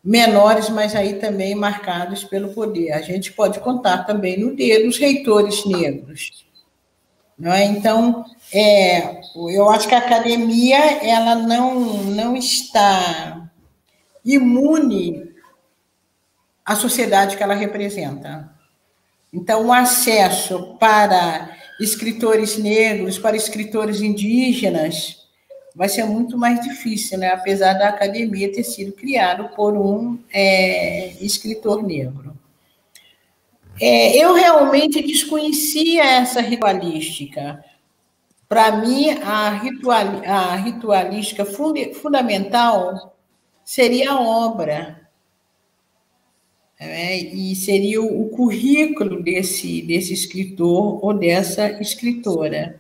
menores, mas aí também marcados pelo poder. A gente pode contar também no dedo os reitores negros. Não é? Então, eu acho que a academia ela não está imune a sociedade que ela representa. Então, o acesso para escritores negros, para escritores indígenas, vai ser muito mais difícil, né? Apesar da academia ter sido criado por um escritor negro. Eu realmente desconhecia essa ritualística. Para mim, a ritualística fundamental seria a obra. E seria o currículo desse escritor ou dessa escritora.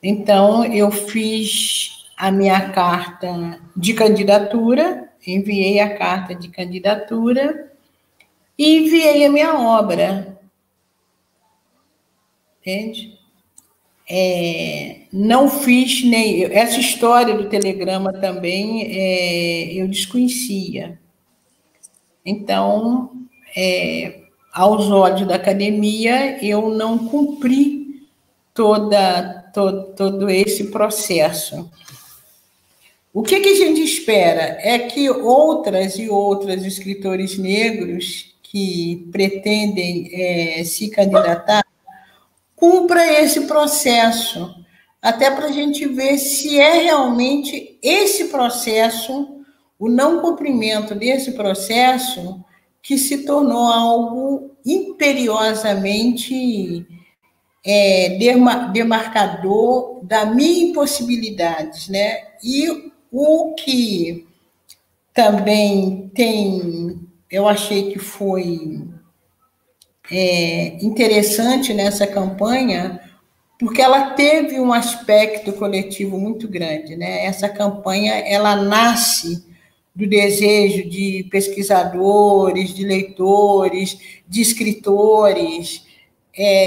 Então, eu fiz a minha carta de candidatura, enviei a carta de candidatura e enviei a minha obra. Entende? Não fiz nem... Essa história do telegrama também eu desconhecia. Então, aos olhos da academia, eu não cumpri todo esse processo. O que a gente espera é que outras e outros escritores negros que pretendem se candidatar cumpra esse processo, até para a gente ver se é realmente esse processo, o não cumprimento desse processo, que se tornou algo imperiosamente demarcador da minha impossibilidade, né? E o que também eu achei que foi interessante nessa campanha, porque ela teve um aspecto coletivo muito grande, né? Essa campanha, ela nasce do desejo de pesquisadores, de leitores, de escritores,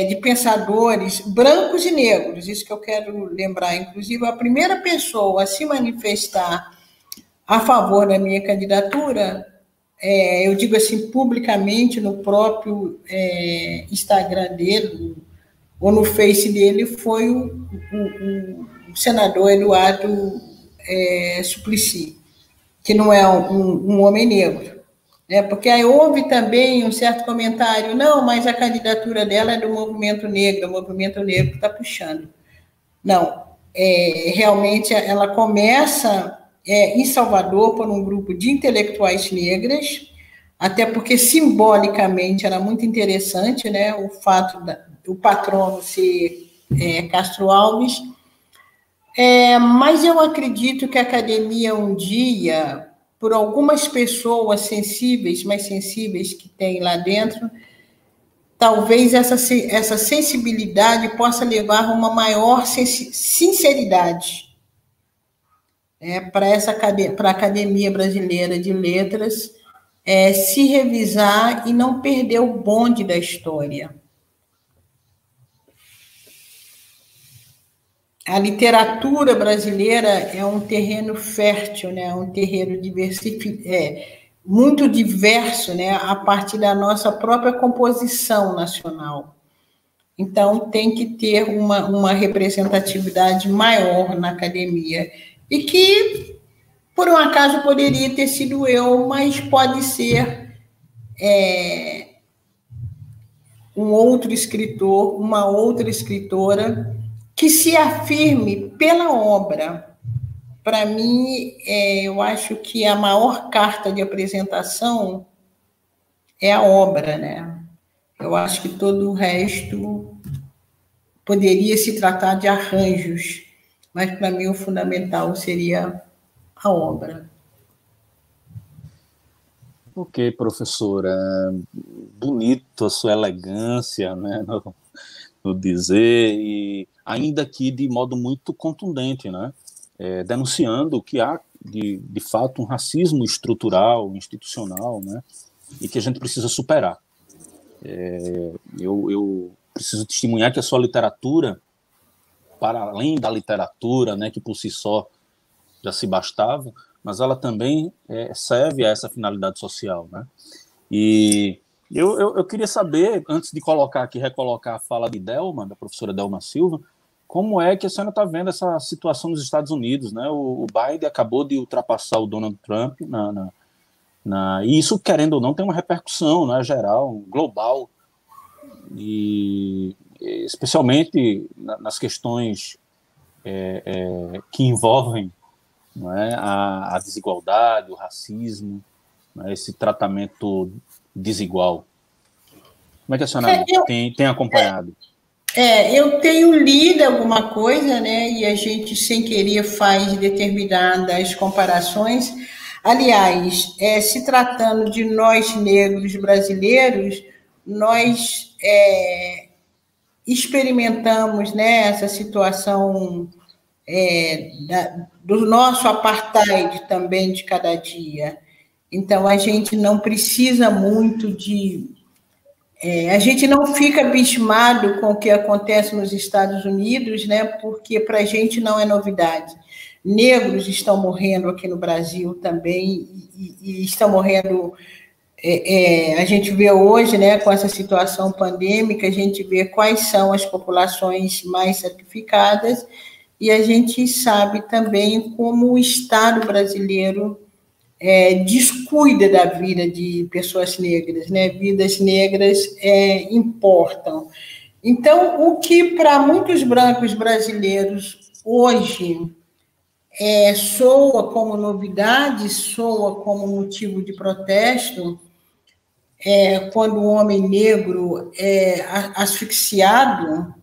de pensadores brancos e negros, isso que eu quero lembrar. Inclusive, a primeira pessoa a se manifestar a favor da minha candidatura, eu digo assim, publicamente, no próprio Instagram dele, ou no Face dele, foi o senador Eduardo Suplicy, que não é um homem negro. Porque aí houve também um certo comentário, não, mas a candidatura dela é do movimento negro, o movimento negro está puxando. Não, realmente ela começa em Salvador por um grupo de intelectuais negras, até porque simbolicamente era muito interessante, né, o fato do patrono ser Castro Alves, mas eu acredito que a academia um dia, por algumas pessoas sensíveis, mais sensíveis que tem lá dentro, talvez essa sensibilidade possa levar a uma maior sinceridade para a Academia Brasileira de Letras se revisar e não perder o bonde da história. A literatura brasileira é um terreno fértil, né? Um terreno muito diverso, né? A partir da nossa própria composição nacional. Então, tem que ter uma representatividade maior na academia. E que, por um acaso, poderia ter sido eu, mas pode ser um outro escritor, uma outra escritora, que se afirme pela obra. Para mim, eu acho que a maior carta de apresentação é a obra, né? Eu acho que todo o resto poderia se tratar de arranjos, mas para mim o fundamental seria a obra. Ok, professora, bonito a sua elegância, né, no dizer, e ainda que de modo muito contundente, né, denunciando que há, de fato, um racismo estrutural, institucional, né, e que a gente precisa superar. Eu preciso testemunhar que a sua literatura, para além da literatura, né, que por si só já se bastava, mas ela também serve a essa finalidade social, né? E eu queria saber, antes de recolocar a fala de Delma, da professora Delma Silva, como é que a senhora está vendo essa situação nos Estados Unidos, né? O Biden acabou de ultrapassar o Donald Trump, e isso, querendo ou não, tem uma repercussão, né, geral, global, e especialmente nas questões que envolvem, não é, a desigualdade, o racismo, né, esse tratamento desigual. Como é que a senhora tem acompanhado? Eu tenho lido alguma coisa, né, e a gente, sem querer, faz determinadas comparações. Aliás, se tratando de nós negros brasileiros, nós experimentamos, né, essa situação do nosso apartheid também de cada dia. Então, a gente não precisa muito de... a gente não fica abismado com o que acontece nos Estados Unidos, né, porque para a gente não é novidade. Negros estão morrendo aqui no Brasil também, e estão morrendo... a gente vê hoje, né, com essa situação pandêmica, a gente vê quais são as populações mais sacrificadas, e a gente sabe também como o Estado brasileiro descuida da vida de pessoas negras, né? Vidas negras importam. Então, o que para muitos brancos brasileiros hoje soa como novidade, soa como motivo de protesto, quando o homem negro é asfixiado,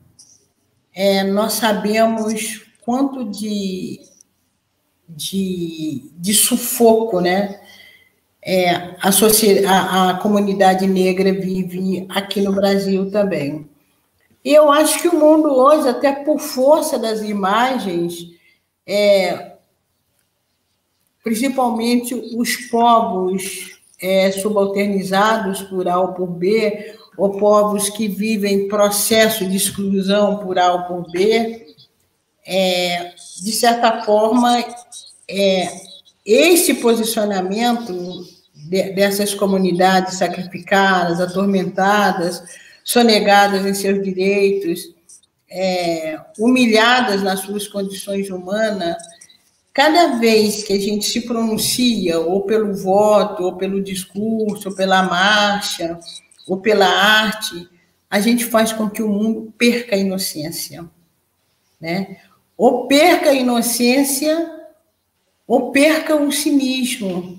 nós sabemos quanto de sufoco, né, a comunidade negra vive aqui no Brasil também. E eu acho que o mundo hoje, até por força das imagens, principalmente os povos subalternizados por A ou por B, ou povos que vivem processo de exclusão por A ou por B, de certa forma, esse posicionamento dessas comunidades sacrificadas, atormentadas, sonegadas em seus direitos, humilhadas nas suas condições humanas, cada vez que a gente se pronuncia, ou pelo voto, ou pelo discurso, ou pela marcha, ou pela arte, a gente faz com que o mundo perca a inocência, né? Ou perca a inocência, ou perca o cinismo,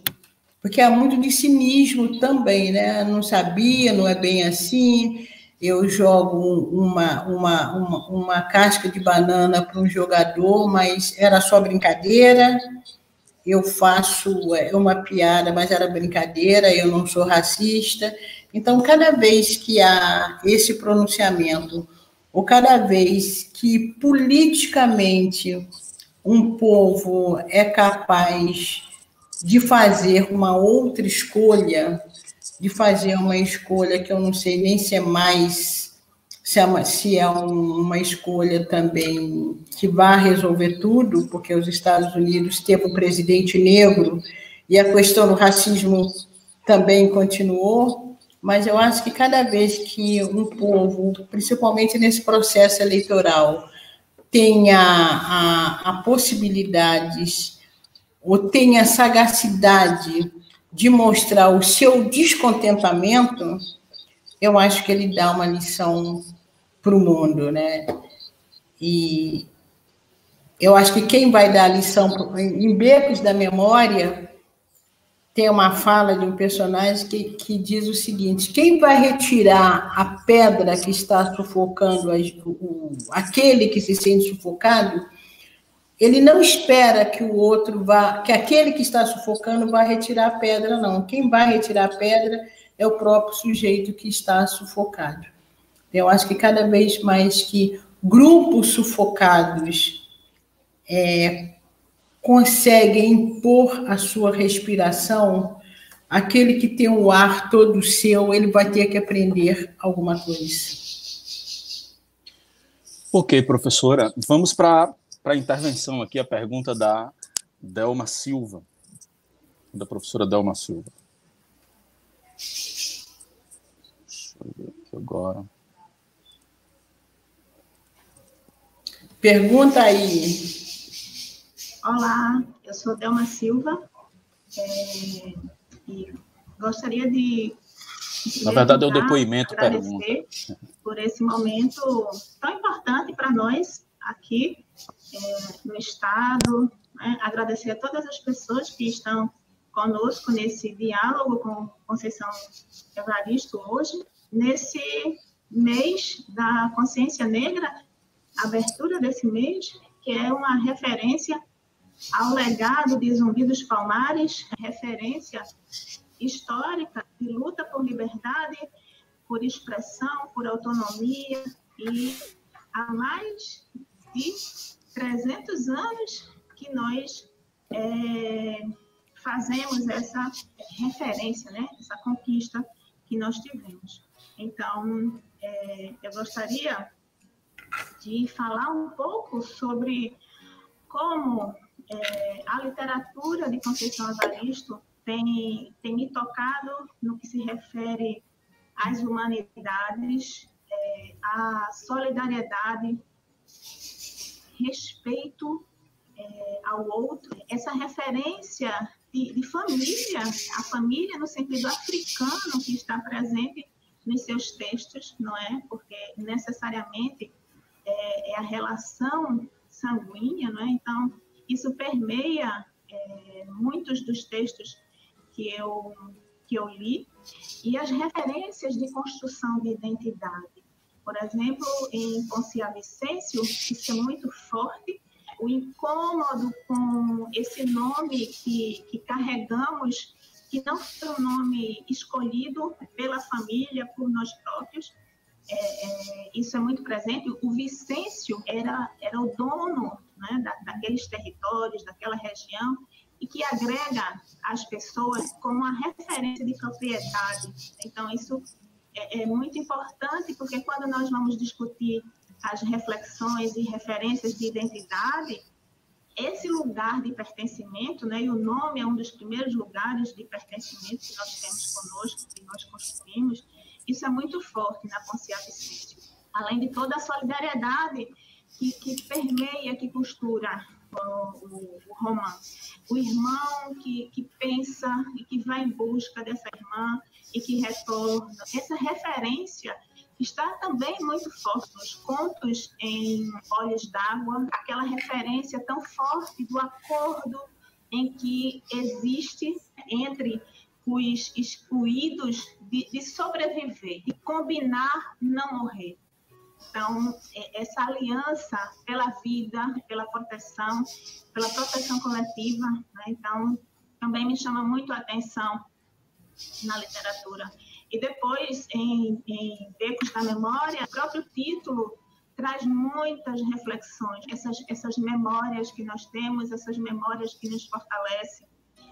porque há muito de cinismo também, né? Não sabia, não é bem assim, eu jogo uma casca de banana para um jogador, mas era só brincadeira, eu faço uma piada, mas era brincadeira, eu não sou racista. Então, cada vez que há esse pronunciamento, ou cada vez que politicamente um povo é capaz de fazer uma outra escolha, de fazer uma escolha que eu não sei nem se é mais, se é uma escolha também que vai resolver tudo, porque os Estados Unidos teve um presidente negro e a questão do racismo também continuou, mas eu acho que cada vez que um povo, principalmente nesse processo eleitoral, tenha a possibilidade ou tenha a sagacidade de mostrar o seu descontentamento, eu acho que ele dá uma lição para o mundo, né? E eu acho que quem vai dar a lição em Becos da Memória tem uma fala de um personagem que diz o seguinte: quem vai retirar a pedra que está sufocando aquele que se sente sufocado, ele não espera que o outro vá, que aquele que está sufocando vá retirar a pedra, não. Quem vai retirar a pedra é o próprio sujeito que está sufocado. Eu acho que cada vez mais que grupos sufocados conseguem impor a sua respiração, aquele que tem o ar todo seu, ele vai ter que aprender alguma coisa. Ok, professora. Vamos para a intervenção aqui, a pergunta da Delma Silva, da professora Delma Silva. Deixa eu ver aqui agora. Pergunta aí. Olá, eu sou Delma Silva e gostaria de, na verdade, é o depoimento, agradecer por esse momento tão importante para nós aqui no Estado, né? Agradecer a todas as pessoas que estão conosco nesse diálogo com Conceição Evaristo hoje, nesse mês da consciência negra, abertura desse mês, que é uma referência ao legado de Zumbi dos Palmares, referência histórica de luta por liberdade, por expressão, por autonomia, e há mais de 300 anos que nós fazemos essa referência, né? Essa conquista que nós tivemos. Então, eu gostaria de falar um pouco sobre como a literatura de Conceição Evaristo tem me tocado no que se refere às humanidades, à solidariedade, respeito ao outro, essa referência de família, a família no sentido africano que está presente nos seus textos, não é? Porque necessariamente é a relação sanguínea, não é? Então, isso permeia muitos dos textos que eu li, e as referências de construção de identidade. Por exemplo, em Poncia Vicêncio, isso é muito forte, o incômodo com esse nome que carregamos, que não foi um nome escolhido pela família, por nós próprios. Isso é muito presente. O Vicêncio era o dono, né, daqueles territórios, daquela região, e que agrega as pessoas como uma referência de propriedade. Então, isso é muito importante, porque quando nós vamos discutir as reflexões e referências de identidade, esse lugar de pertencimento, né, e o nome é um dos primeiros lugares de pertencimento que nós temos conosco, que nós construímos, isso é muito forte na Poncia Vicêncio. Além de toda a solidariedade que permeia, que costura o romance. O irmão que pensa e que vai em busca dessa irmã e que retorna. Essa referência está também muito forte nos contos em Olhos d'Água, aquela referência tão forte do acordo em que existe entre os excluídos de sobreviver, de combinar não morrer. Então, essa aliança pela vida, pela proteção coletiva, né? Então, também me chama muito a atenção na literatura. E depois, em Becos da Memória, o próprio título traz muitas reflexões, essas memórias que nós temos, essas memórias que nos fortalecem,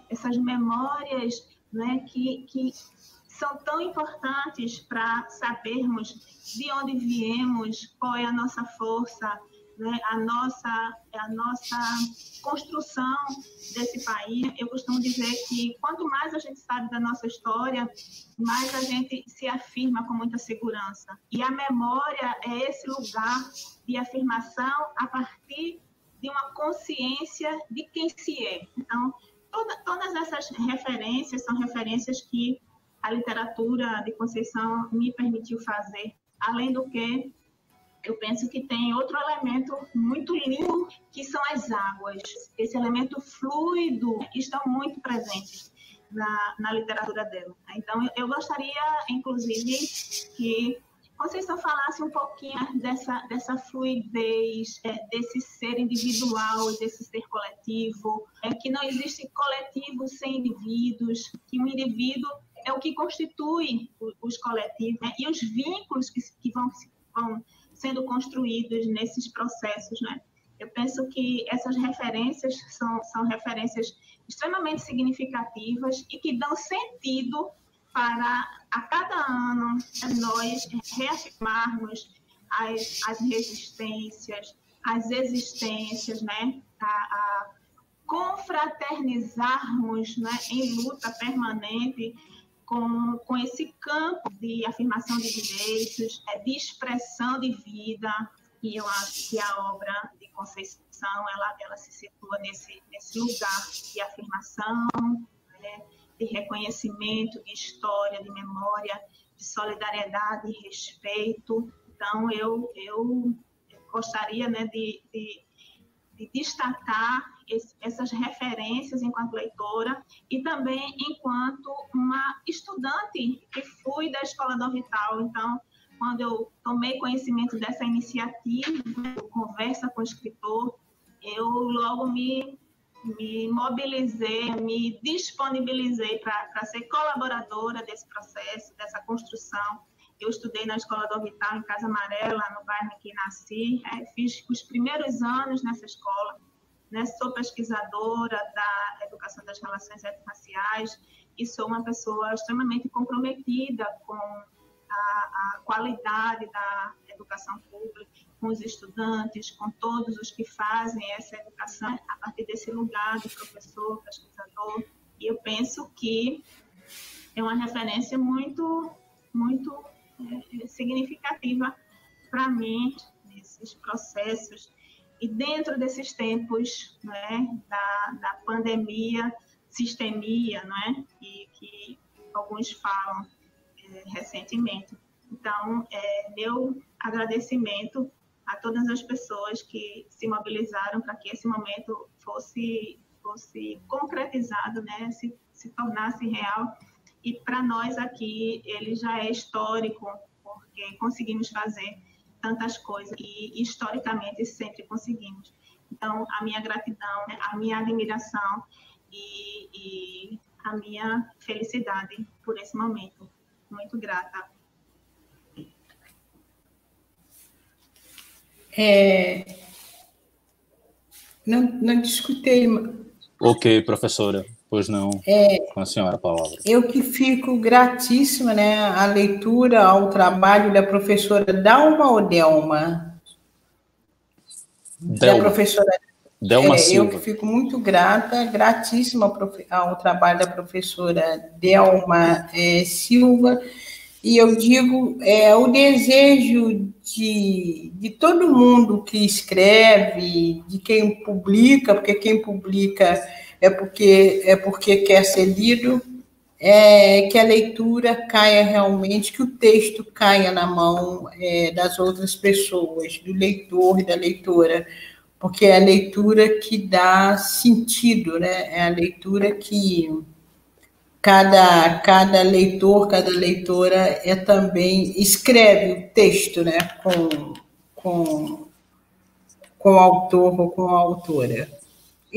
essas memórias, né, que são tão importantes para sabermos de onde viemos, qual é a nossa força, né, a nossa construção desse país. Eu costumo dizer que quanto mais a gente sabe da nossa história, mais a gente se afirma com muita segurança. E a memória é esse lugar de afirmação a partir de uma consciência de quem se é. Então, todas essas referências são referências que a literatura de Conceição me permitiu fazer. Além do que, eu penso que tem outro elemento muito lindo, que são as águas. Esse elemento fluido estão muito presentes na literatura dela. Então, eu gostaria, inclusive, que Conceição falasse um pouquinho dessa fluidez, desse ser individual e desse ser coletivo, que não existe coletivo sem indivíduos, que o indivíduo é o que constitui os coletivos, né? E os vínculos que vão sendo construídos nesses processos, né? Eu penso que essas referências são referências extremamente significativas e que dão sentido para, a cada ano, nós reafirmarmos as resistências, as existências, né? A confraternizarmos, né, em luta permanente com esse campo de afirmação de direitos, de expressão de vida, e eu acho que a obra de Conceição ela se situa nesse lugar de afirmação, né, de reconhecimento, de história, de memória, de solidariedade e respeito. Então, eu gostaria, né, de destacar essas referências enquanto leitora e também enquanto uma estudante que fui da Escola Dorrital. Então, quando eu tomei conhecimento dessa iniciativa, Conversa com o Escritor, eu logo me mobilizei, me disponibilizei para ser colaboradora desse processo, dessa construção. Eu estudei na Escola Dorrital, em Casa Amarela, no bairro em que nasci. Fiz os primeiros anos nessa escola, né? Sou pesquisadora da educação das relações étnico-raciais e sou uma pessoa extremamente comprometida com a qualidade da educação pública, com os estudantes, com todos os que fazem essa educação a partir desse lugar de professor, pesquisador. E eu penso que é uma referência muito, muito significativa para mim, nesses processos. E dentro desses tempos, né, da pandemia, sistemia, né, que alguns falam recentemente. Então, meu agradecimento a todas as pessoas que se mobilizaram para que esse momento fosse concretizado, né, se tornasse real. E para nós aqui, ele já é histórico, porque conseguimos fazer tantas coisas e historicamente sempre conseguimos. Então, a minha gratidão, a minha admiração e a minha felicidade por esse momento. Muito grata. Não discutei. Ok, professora. Pois não, com a senhora a palavra. Eu que fico gratíssima, né, à leitura, ao trabalho da professora Dalma ou Delma? Delma. Da professora Delma Silva. Eu que fico muito gratíssima ao trabalho da professora Delma Silva, e eu digo, o desejo de todo mundo que escreve, de quem publica, porque quem publica é porque quer ser lido, que a leitura caia realmente, que o texto caia na mão das outras pessoas, do leitor e da leitora, porque é a leitura que dá sentido, né? É a leitura que cada leitor, cada leitora também escreve o texto, né? Com o autor ou com a autora.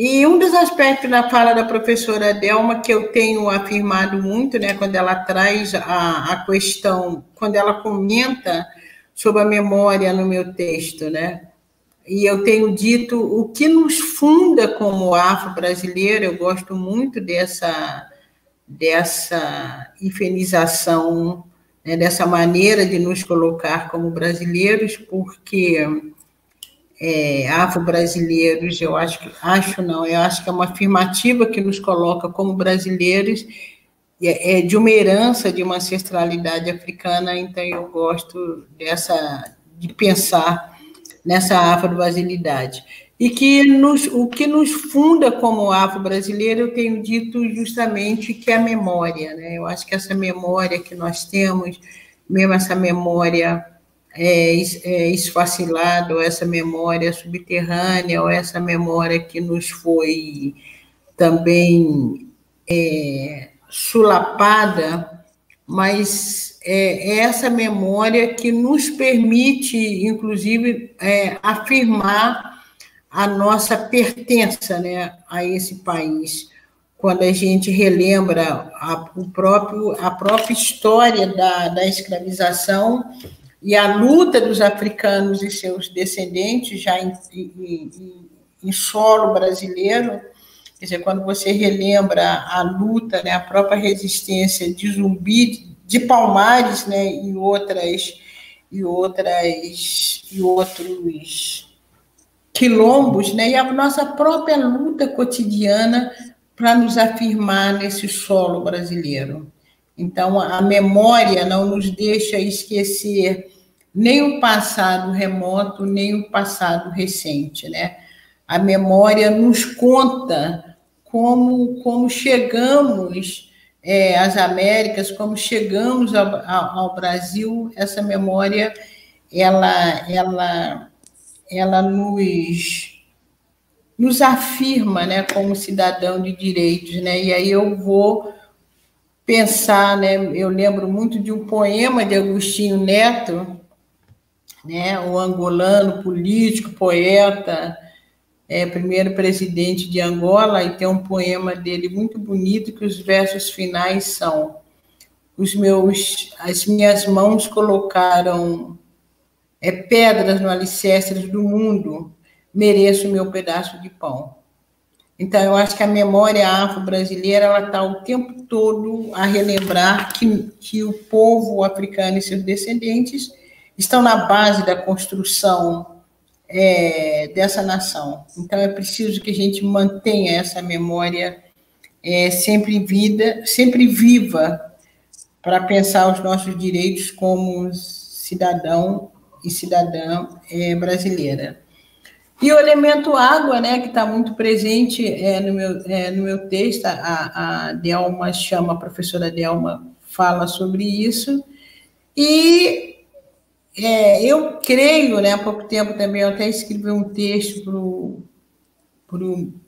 E um dos aspectos da fala da professora Delma que eu tenho afirmado muito, né, quando ela traz a questão, quando ela comenta sobre a memória no meu texto, né? E eu tenho dito o que nos funda como afro-brasileiro. Eu gosto muito dessa infinização, né, dessa maneira de nos colocar como brasileiros, porque afro-brasileiros, eu acho que é uma afirmativa que nos coloca como brasileiros, de uma herança, de uma ancestralidade africana. Então eu gosto de pensar nessa afro-brasilidade. E o que nos funda como afro-brasileiro, eu tenho dito justamente que é a memória, né? Eu acho que essa memória que nós temos, mesmo essa memória esfacilada, ou essa memória subterrânea, ou essa memória que nos foi também sulapada, mas é essa memória que nos permite, inclusive, afirmar a nossa pertença, né, a esse país. Quando a gente relembra a própria história da escravização e a luta dos africanos e seus descendentes já em solo brasileiro, quer dizer, quando você relembra a luta, né, a própria resistência de Zumbi, de Palmares, né, e outros quilombos, né, e a nossa própria luta cotidiana para nos afirmar nesse solo brasileiro. Então, a memória não nos deixa esquecer nem o passado remoto, nem o passado recente, né? A memória nos conta como chegamos às Américas, como chegamos ao Brasil. Essa memória, ela nos afirma, né, como cidadão de direitos, né? E aí eu vou pensar, né? Eu lembro muito de um poema de Agostinho Neto, né? O angolano, político, poeta, primeiro presidente de Angola, e tem um poema dele muito bonito que os versos finais são: as minhas mãos colocaram pedras no alicerce do mundo, mereço o meu pedaço de pão. Então, eu acho que a memória afro-brasileira ela está o tempo todo a relembrar que o povo africano e seus descendentes estão na base da construção dessa nação. Então, é preciso que a gente mantenha essa memória sempre viva, para pensar os nossos direitos como cidadão e cidadã brasileira. E o elemento água, né, que está muito presente no meu texto, a Delma a professora Delma fala sobre isso, e eu creio, né, há pouco tempo também eu até escrevi um texto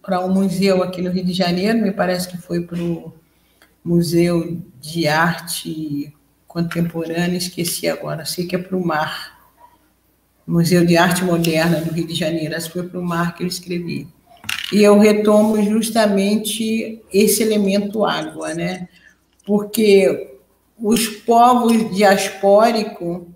para um museu aqui no Rio de Janeiro, me parece que foi para o Museu de Arte Contemporânea, esqueci agora, sei que é para o Mar, Museu de Arte Moderna do Rio de Janeiro, essa foi para o Mar que eu escrevi. E eu retomo justamente esse elemento água, né? Porque os povos diaspóricos,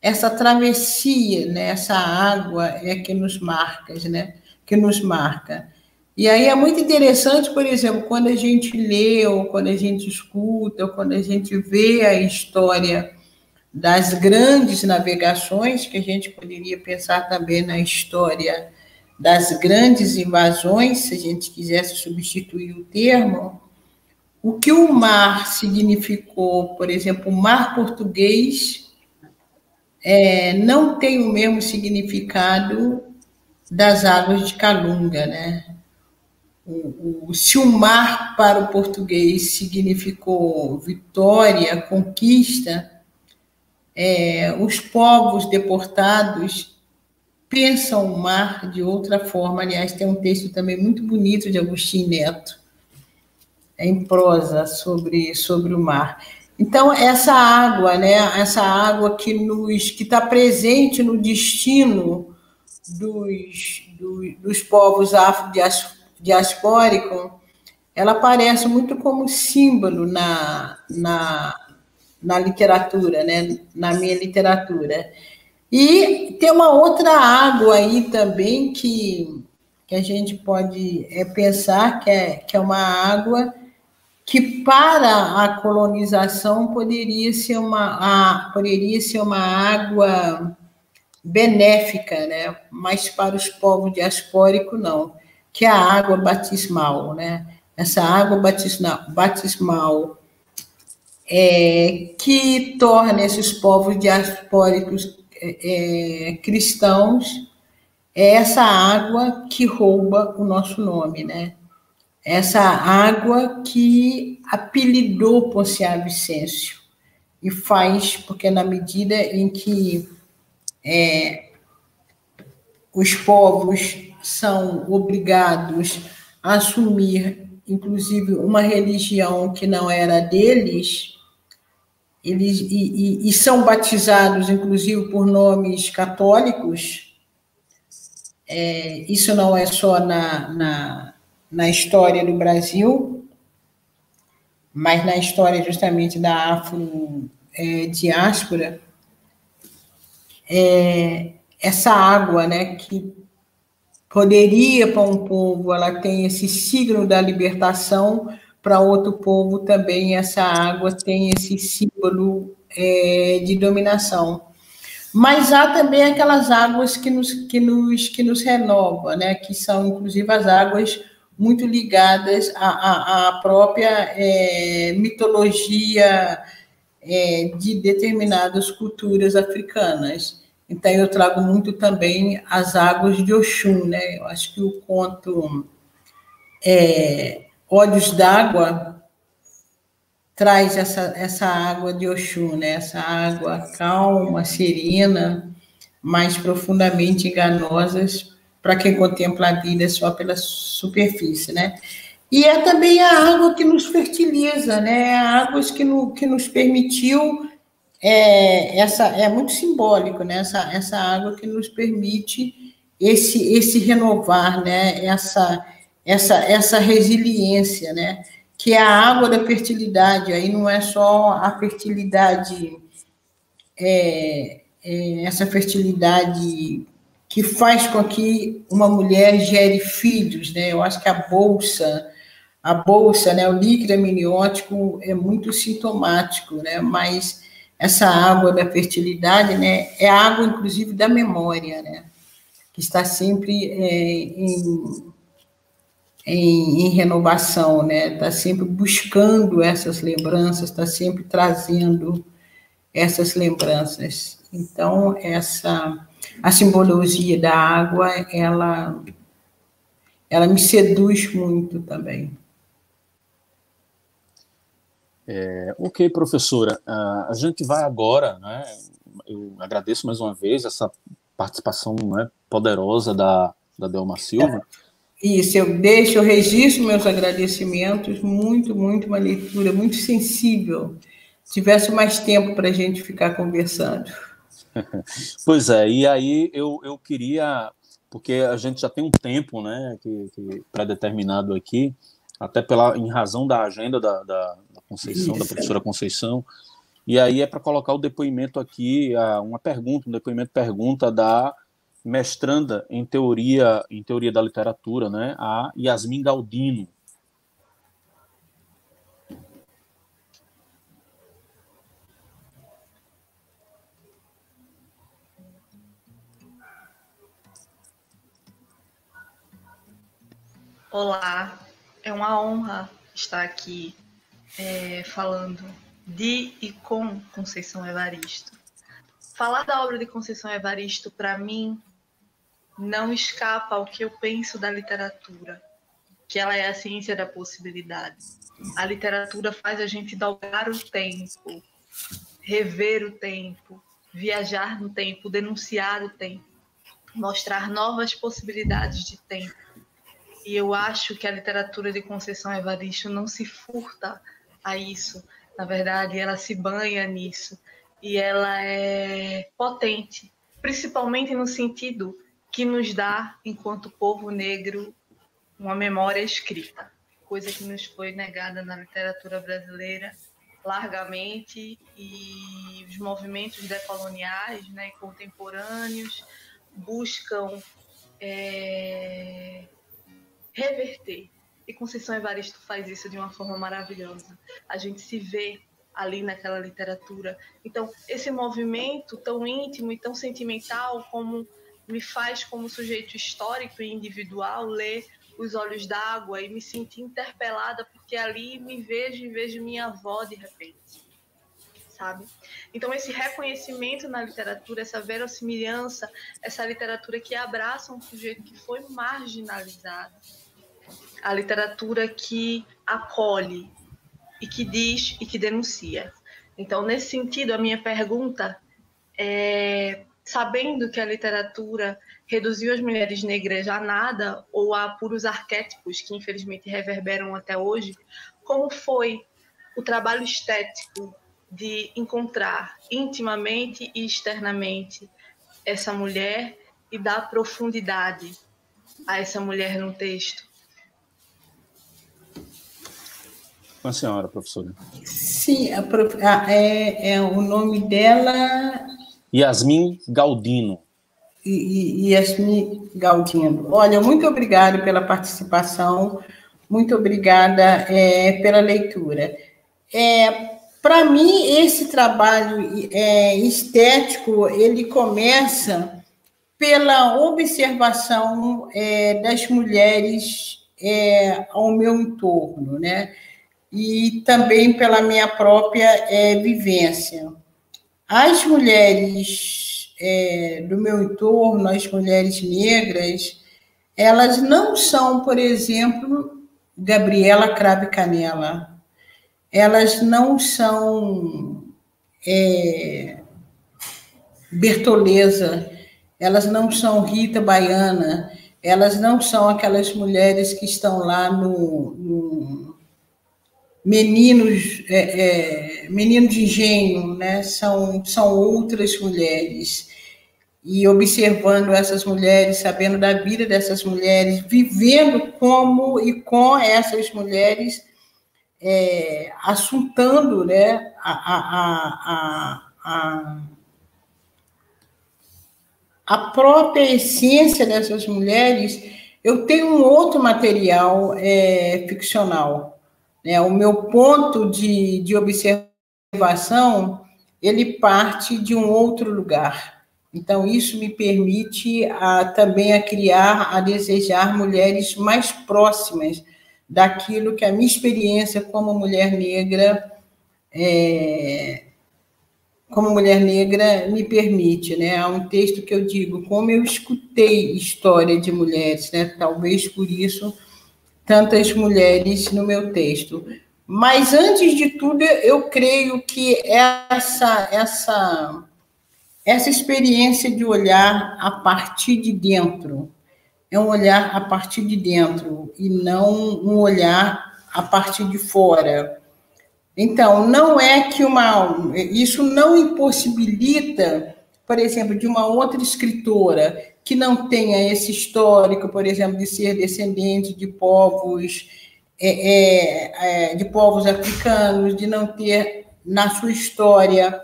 essa travessia, né? Essa água que nos marca, né? Que nos marca. E aí é muito interessante, por exemplo, quando a gente lê, ou quando a gente escuta, ou quando a gente vê a história das grandes navegações, que a gente poderia pensar também na história das grandes invasões, se a gente quisesse substituir o termo, o que o mar significou, por exemplo, o mar português não tem o mesmo significado das águas de Calunga, né? Se o mar para o português significou vitória, conquista, os povos deportados pensam o mar de outra forma. Aliás, tem um texto também muito bonito de Agostinho Neto, em prosa, sobre o mar. Então, essa água, né, essa água que está presente no destino dos povos afro-diaspóricos, ela aparece muito como símbolo na literatura, né? Na minha literatura. E tem uma outra água aí também que a gente pode pensar que é uma água que para a colonização poderia ser uma água benéfica, né? Mas para os povos diaspóricos não, que é a água batismal, né? Essa água batismal que torna esses povos diaspóricos cristãos é essa água que rouba o nosso nome, né? Essa água que apelidou Ponciá Vicêncio e faz, porque na medida em que os povos são obrigados a assumir, inclusive, uma religião que não era deles, e são batizados, inclusive, por nomes católicos. Isso não é só na história do Brasil, mas na história justamente da afro-diáspora, essa água, né, que poderia para um povo, ela tem esse signo da libertação, para outro povo também essa água tem esse símbolo de dominação. Mas há também aquelas águas que nos renovam, né? Que são, inclusive, as águas muito ligadas à própria mitologia de determinadas culturas africanas. Então, eu trago muito também as águas de Oxum, né? Eu acho que o conto Olhos d'Água traz essa água de Oxum, né? Essa água calma, serena, mas profundamente enganosas para quem contempla a vida só pela superfície, né? E é também a água que nos fertiliza, né? A água que nos permitiu, é muito simbólico, né? Essa água que nos permite esse renovar, né? Essa resiliência, né? Que é a água da fertilidade. Aí não é só a fertilidade, essa fertilidade que faz com que uma mulher gere filhos, né? Eu acho que a bolsa, né, o líquido amniótico é muito sintomático, né? Mas essa água da fertilidade, né, é a água, inclusive, da memória, né? Que está sempre em renovação, né? Está sempre buscando essas lembranças, está sempre trazendo essas lembranças. Então, a simbologia da água, ela me seduz muito também. Ok, professora. A gente vai agora, né? Eu agradeço mais uma vez essa participação, né, poderosa da Delma Silva. Isso, eu registro meus agradecimentos, muito, muito, uma leitura muito sensível. Se tivesse mais tempo para a gente ficar conversando. Pois é, e aí eu queria, porque a gente já tem um tempo, né, que pré-determinado aqui, até em razão da agenda da Conceição, da professora Conceição, e aí é para colocar o depoimento aqui, um depoimento-pergunta da mestranda em teoria da literatura, né, a Yasmin Galdino. Olá, é uma honra estar aqui falando de e com Conceição Evaristo. Falar da obra de Conceição Evaristo, para mim, não escapa ao que eu penso da literatura, que ela é a ciência da possibilidade. A literatura faz a gente dobrar o tempo, rever o tempo, viajar no tempo, denunciar o tempo, mostrar novas possibilidades de tempo. E eu acho que a literatura de Conceição Evaristo não se furta a isso. Na verdade, ela se banha nisso. E ela é potente, principalmente no sentido que nos dá, enquanto povo negro, uma memória escrita, coisa que nos foi negada na literatura brasileira largamente, e os movimentos decoloniais, né, contemporâneos buscam reverter. E Conceição Evaristo faz isso de uma forma maravilhosa. A gente se vê ali naquela literatura. Então, esse movimento tão íntimo e tão sentimental como me faz, como sujeito histórico e individual, ler Os Olhos d'Água e me sentir interpelada, porque ali me vejo e vejo minha avó de repente. sabe? Então, esse reconhecimento na literatura, essa verossimilhança, essa literatura que abraça um sujeito que foi marginalizado, a literatura que acolhe e que diz e que denuncia. Então, nesse sentido, a minha pergunta é, sabendo que a literatura reduziu as mulheres negras a nada ou a puros arquétipos que, infelizmente, reverberam até hoje, como foi o trabalho estético de encontrar intimamente e externamente essa mulher e dar profundidade a essa mulher no texto? Com a senhora, professora. Sim, o nome dela... Yasmin Galdino. Yasmin Galdino. Olha, muito obrigada pela participação, muito obrigada pela leitura. Para mim, esse trabalho estético, ele começa pela observação das mulheres ao meu entorno, né? E também pela minha própria vivência. As mulheres do meu entorno, as mulheres negras, elas não são, por exemplo, Gabriela Cravo e Canela. Elas não são Bertoleza, elas não são Rita Baiana, elas não são aquelas mulheres que estão lá no Meninos de Engenho, né? São outras mulheres. E observando essas mulheres, sabendo da vida dessas mulheres, vivendo como e com essas mulheres, assuntando, né, a própria essência dessas mulheres. Eu tenho um outro material ficcional. O meu ponto de observação, ele parte de um outro lugar. Então, isso me permite também a criar, a desejar mulheres mais próximas daquilo que a minha experiência como mulher negra me permite, né? Há um texto que eu digo, como eu escutei história de mulheres, né? Talvez por isso tantas mulheres no meu texto. Mas, antes de tudo, eu creio que essa experiência de olhar a partir de dentro é um olhar a partir de dentro e não um olhar a partir de fora. Então, não é que isso não impossibilita, por exemplo, de uma outra escritora que não tenha esse histórico, por exemplo, de ser descendente de povos africanos, de não ter na sua história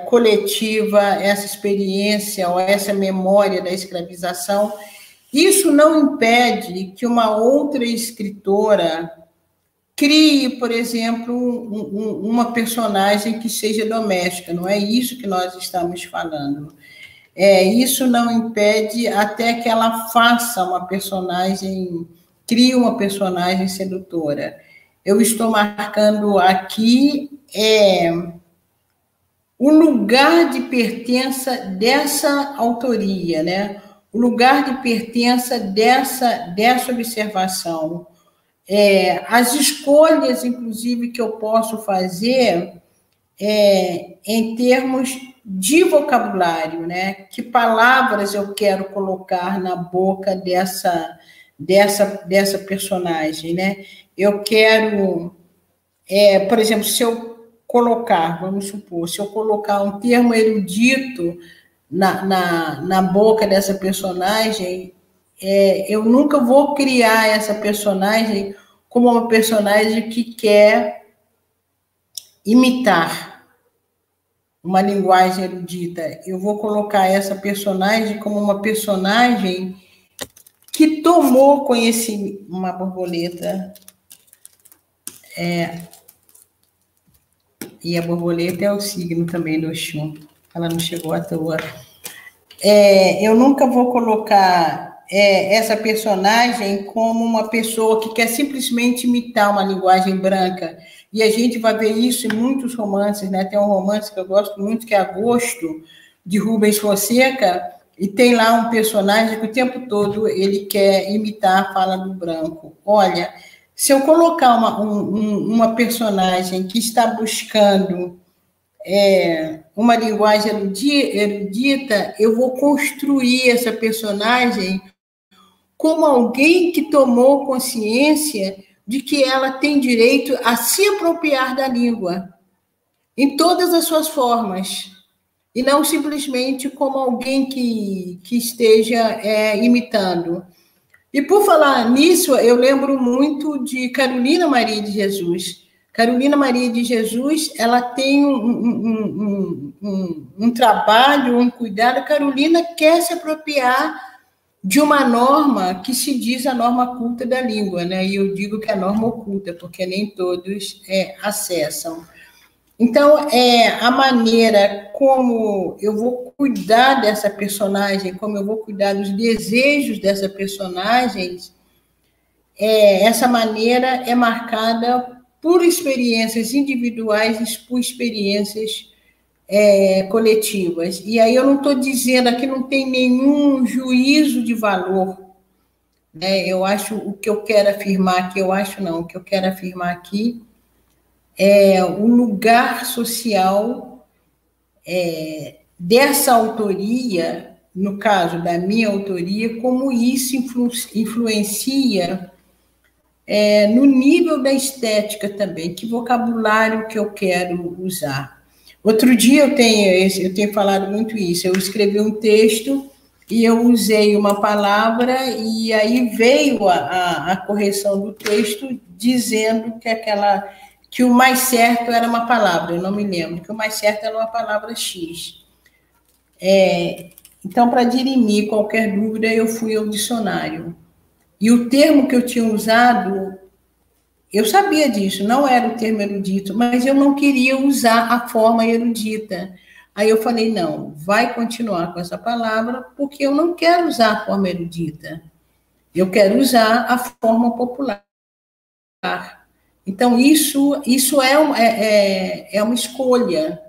coletiva essa experiência ou essa memória da escravização. Isso não impede que uma outra escritora crie, por exemplo, uma personagem que seja doméstica. Não é isso que nós estamos falando. Isso não impede até que ela faça uma personagem, crie uma personagem sedutora. Eu estou marcando aqui o lugar de pertença dessa autoria, né? O lugar de pertença dessa observação. As escolhas, inclusive, que eu posso fazer em termos de vocabulário, né? Que palavras eu quero colocar na boca dessa personagem, né? Eu quero, por exemplo, se eu colocar, vamos supor, se eu colocar um termo erudito na boca dessa personagem, eu nunca vou criar essa personagem como uma personagem que quer imitar uma linguagem erudita. Eu vou colocar essa personagem como uma personagem que tomou conhecimento. Uma borboleta. E a borboleta é o signo também do Oxum. Ela não chegou à toa. Eu nunca vou colocar essa personagem como uma pessoa que quer simplesmente imitar uma linguagem branca. E a gente vai ver isso em muitos romances, né? Tem um romance que eu gosto muito, que é Agosto, de Rubens Fonseca, e tem lá um personagem que o tempo todo ele quer imitar a fala do branco. Olha, se eu colocar uma personagem que está buscando uma linguagem erudita, eu vou construir essa personagem como alguém que tomou consciência de que ela tem direito a se apropriar da língua, em todas as suas formas, e não simplesmente como alguém que esteja imitando. E, por falar nisso, eu lembro muito de Carolina Maria de Jesus. Carolina Maria de Jesus, ela tem um trabalho, um cuidado. Carolina quer se apropriar de uma norma que se diz a norma culta da língua, né? E eu digo que é a norma oculta, porque nem todos acessam. Então, a maneira como eu vou cuidar dessa personagem, como eu vou cuidar dos desejos dessa personagem, essa maneira é marcada por experiências individuais e por experiências coletivas. E aí eu não estou dizendo aqui, não tem nenhum juízo de valor, né? Eu acho, o que eu quero afirmar aqui, o que eu quero afirmar aqui é o lugar social dessa autoria, no caso da minha autoria, como isso influencia no nível da estética também, que vocabulário que eu quero usar. Outro dia eu tenho falado muito isso, eu escrevi um texto e eu usei uma palavra e aí veio a correção do texto dizendo que o mais certo era uma palavra, eu não me lembro, que o mais certo era uma palavra X. Então, para dirimir qualquer dúvida, eu fui ao dicionário. E o termo que eu tinha usado, eu sabia disso, não era o termo erudito, mas eu não queria usar a forma erudita. Aí eu falei, não, vai continuar com essa palavra, porque eu não quero usar a forma erudita. Eu quero usar a forma popular. Então, isso é uma escolha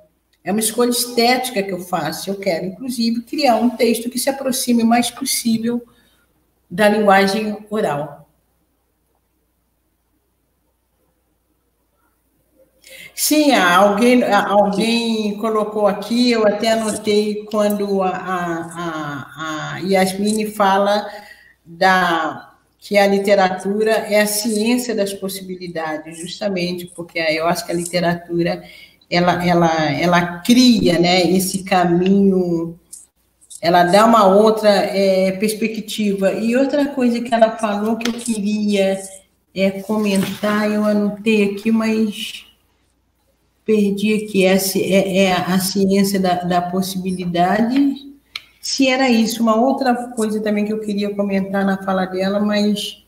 estética que eu faço. Eu quero, inclusive, criar um texto que se aproxime o mais possível da linguagem oral. Sim, alguém colocou aqui, eu até anotei quando a Yasmine fala que a literatura é a ciência das possibilidades, justamente porque eu acho que a literatura ela cria, né, esse caminho, ela dá uma outra perspectiva. E outra coisa que ela falou que eu queria comentar, eu anotei aqui, mas perdi aqui, é a ciência da possibilidade. Se era isso, uma outra coisa também que eu queria comentar na fala dela, mas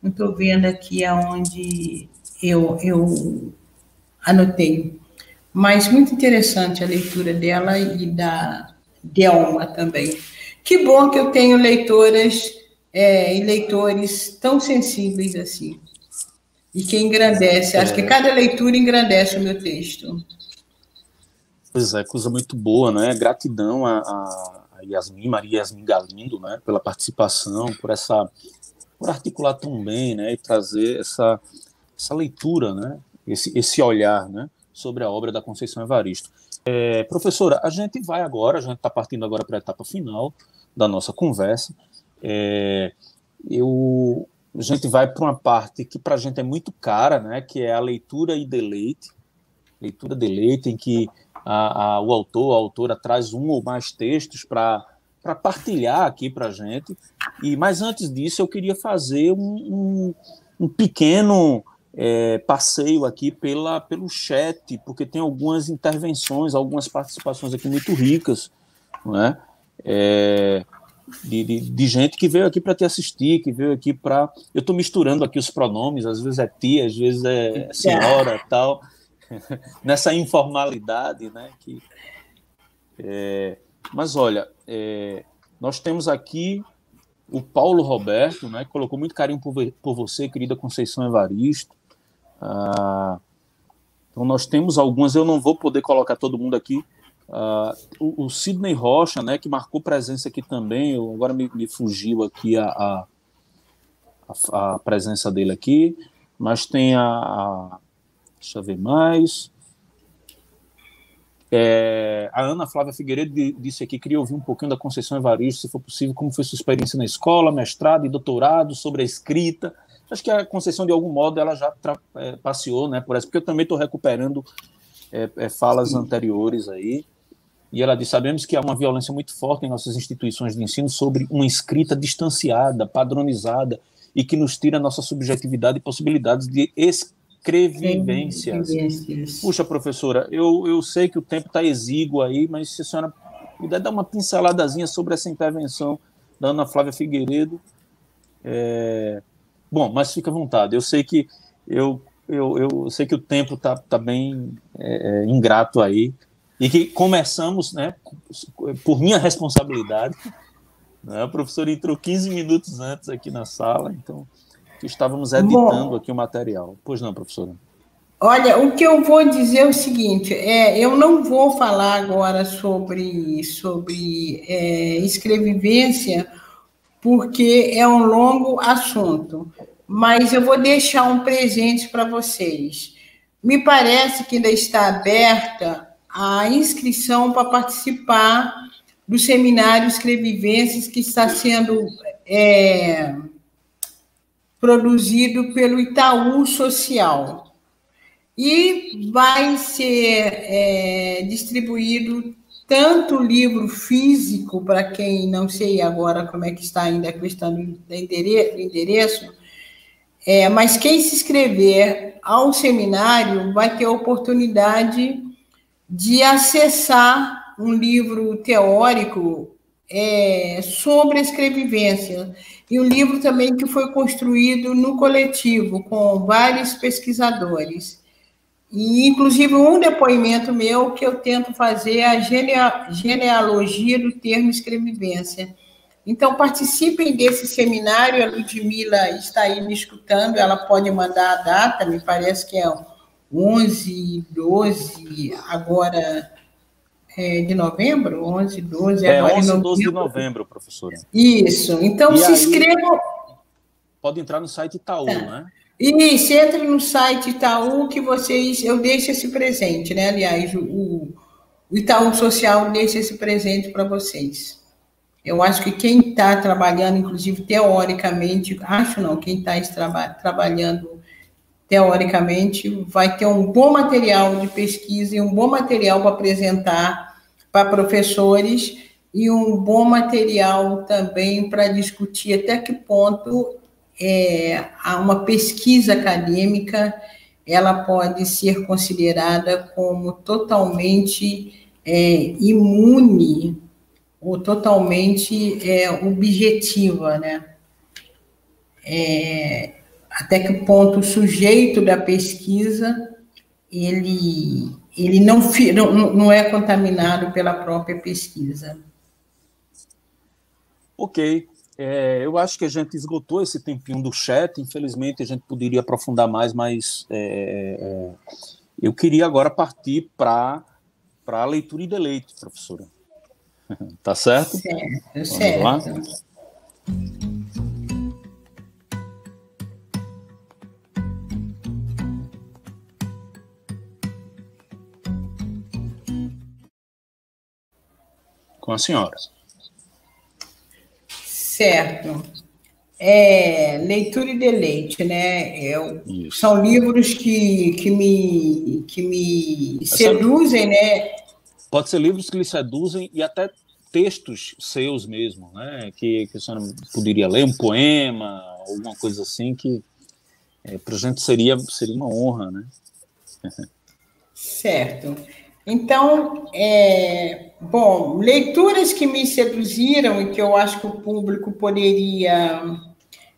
não estou vendo aqui aonde eu anotei. Mas muito interessante a leitura dela e da Delma também. Que bom que eu tenho leitoras e leitores tão sensíveis assim. E que engrandece. Acho que cada leitura engrandece o meu texto. Pois é, coisa muito boa, né? Gratidão a Yasmin, Maria Yasmin Galindo, né, pela participação, por articular tão bem, né, e trazer essa leitura, né, esse olhar, né, sobre a obra da Conceição Evaristo. Professora, a gente está partindo agora para a etapa final da nossa conversa. A gente vai para uma parte que para a gente é muito cara, né, que é a leitura e deleite, em que o autor, a autora traz um ou mais textos para partilhar aqui para a gente. Mas antes disso, eu queria fazer um pequeno passeio aqui pelo chat, porque tem algumas intervenções, algumas participações aqui muito ricas, não é? De gente que veio aqui para te assistir, que veio aqui para... Eu estou misturando aqui os pronomes, às vezes é tia, às vezes é senhora, tal... nessa informalidade, né? Mas olha, nós temos aqui o Paulo Roberto, né, que colocou muito carinho por você, querida Conceição Evaristo. Então, nós temos algumas, eu não vou poder colocar todo mundo aqui. O Sidney Rocha, né, que marcou presença aqui também, agora me fugiu aqui a presença dele aqui, mas tem deixa eu ver mais. A Ana Flávia Figueiredo disse aqui, queria ouvir um pouquinho da Conceição Evaristo, se for possível, como foi sua experiência na escola, mestrado e doutorado, sobre a escrita. Acho que a Conceição, de algum modo, ela já passeou, né, por essa, porque eu também estou recuperando falas anteriores aí, e ela disse, sabemos que há uma violência muito forte em nossas instituições de ensino sobre uma escrita distanciada, padronizada, e que nos tira a nossa subjetividade e possibilidades de escrevivências. Puxa, professora, eu sei que o tempo está exíguo aí, mas se a senhora puder dar uma pinceladazinha sobre essa intervenção da Ana Flávia Figueiredo. Bom, mas fica à vontade. Eu sei que eu sei que o tempo está bem ingrato aí, e que começamos, né, por minha responsabilidade, né, a professora entrou 15 minutos antes aqui na sala, então estávamos editando aqui o material. Pois não, professora? Olha, o que eu vou dizer é o seguinte, eu não vou falar agora sobre escrevivência, porque é um longo assunto, mas eu vou deixar um presente para vocês. Me parece que ainda está aberta a inscrição para participar do seminário Escrevivências que está sendo produzido pelo Itaú Social. E vai ser distribuído tanto livro físico, para quem não sei agora como é que está ainda a questão do endereço, mas quem se inscrever ao seminário vai ter a oportunidade de acessar um livro teórico sobre a escrevivência, e um livro também que foi construído no coletivo, com vários pesquisadores. E, inclusive, um depoimento meu que eu tento fazer é a genealogia do termo escrevivência. Então, participem desse seminário, a Ludmila está aí me escutando, ela pode mandar a data, me parece que é 11, 12, agora de novembro? 11, 12, agora 11 e 12 de novembro, professora. Isso, então se inscrevam. Pode entrar no site Itaú, né? Isso, entre no site Itaú, que eu deixo esse presente, né? Aliás, o Itaú Social deixa esse presente para vocês. Eu acho que quem está trabalhando, inclusive teoricamente, quem está trabalhando teoricamente, vai ter um bom material de pesquisa e um bom material para apresentar para professores e um bom material também para discutir até que ponto uma pesquisa acadêmica ela pode ser considerada como totalmente imune ou totalmente objetiva, né? Até que ponto o sujeito da pesquisa ele não é contaminado pela própria pesquisa. Ok. Eu acho que a gente esgotou esse tempinho do chat, infelizmente a gente poderia aprofundar mais, mas eu queria agora partir para a leitura e deleite, professora. Tá certo? Certo. Vamos lá? Com a senhora. Certo. Leitura e deleite, né? São livros que me seduzem, né? Pode ser livros que lhe seduzem e até textos seus mesmo, né? Que a senhora poderia ler, um poema, alguma coisa assim, que para a gente seria uma honra, né? Certo. Então, bom, leituras que me seduziram e que eu acho que o público poderia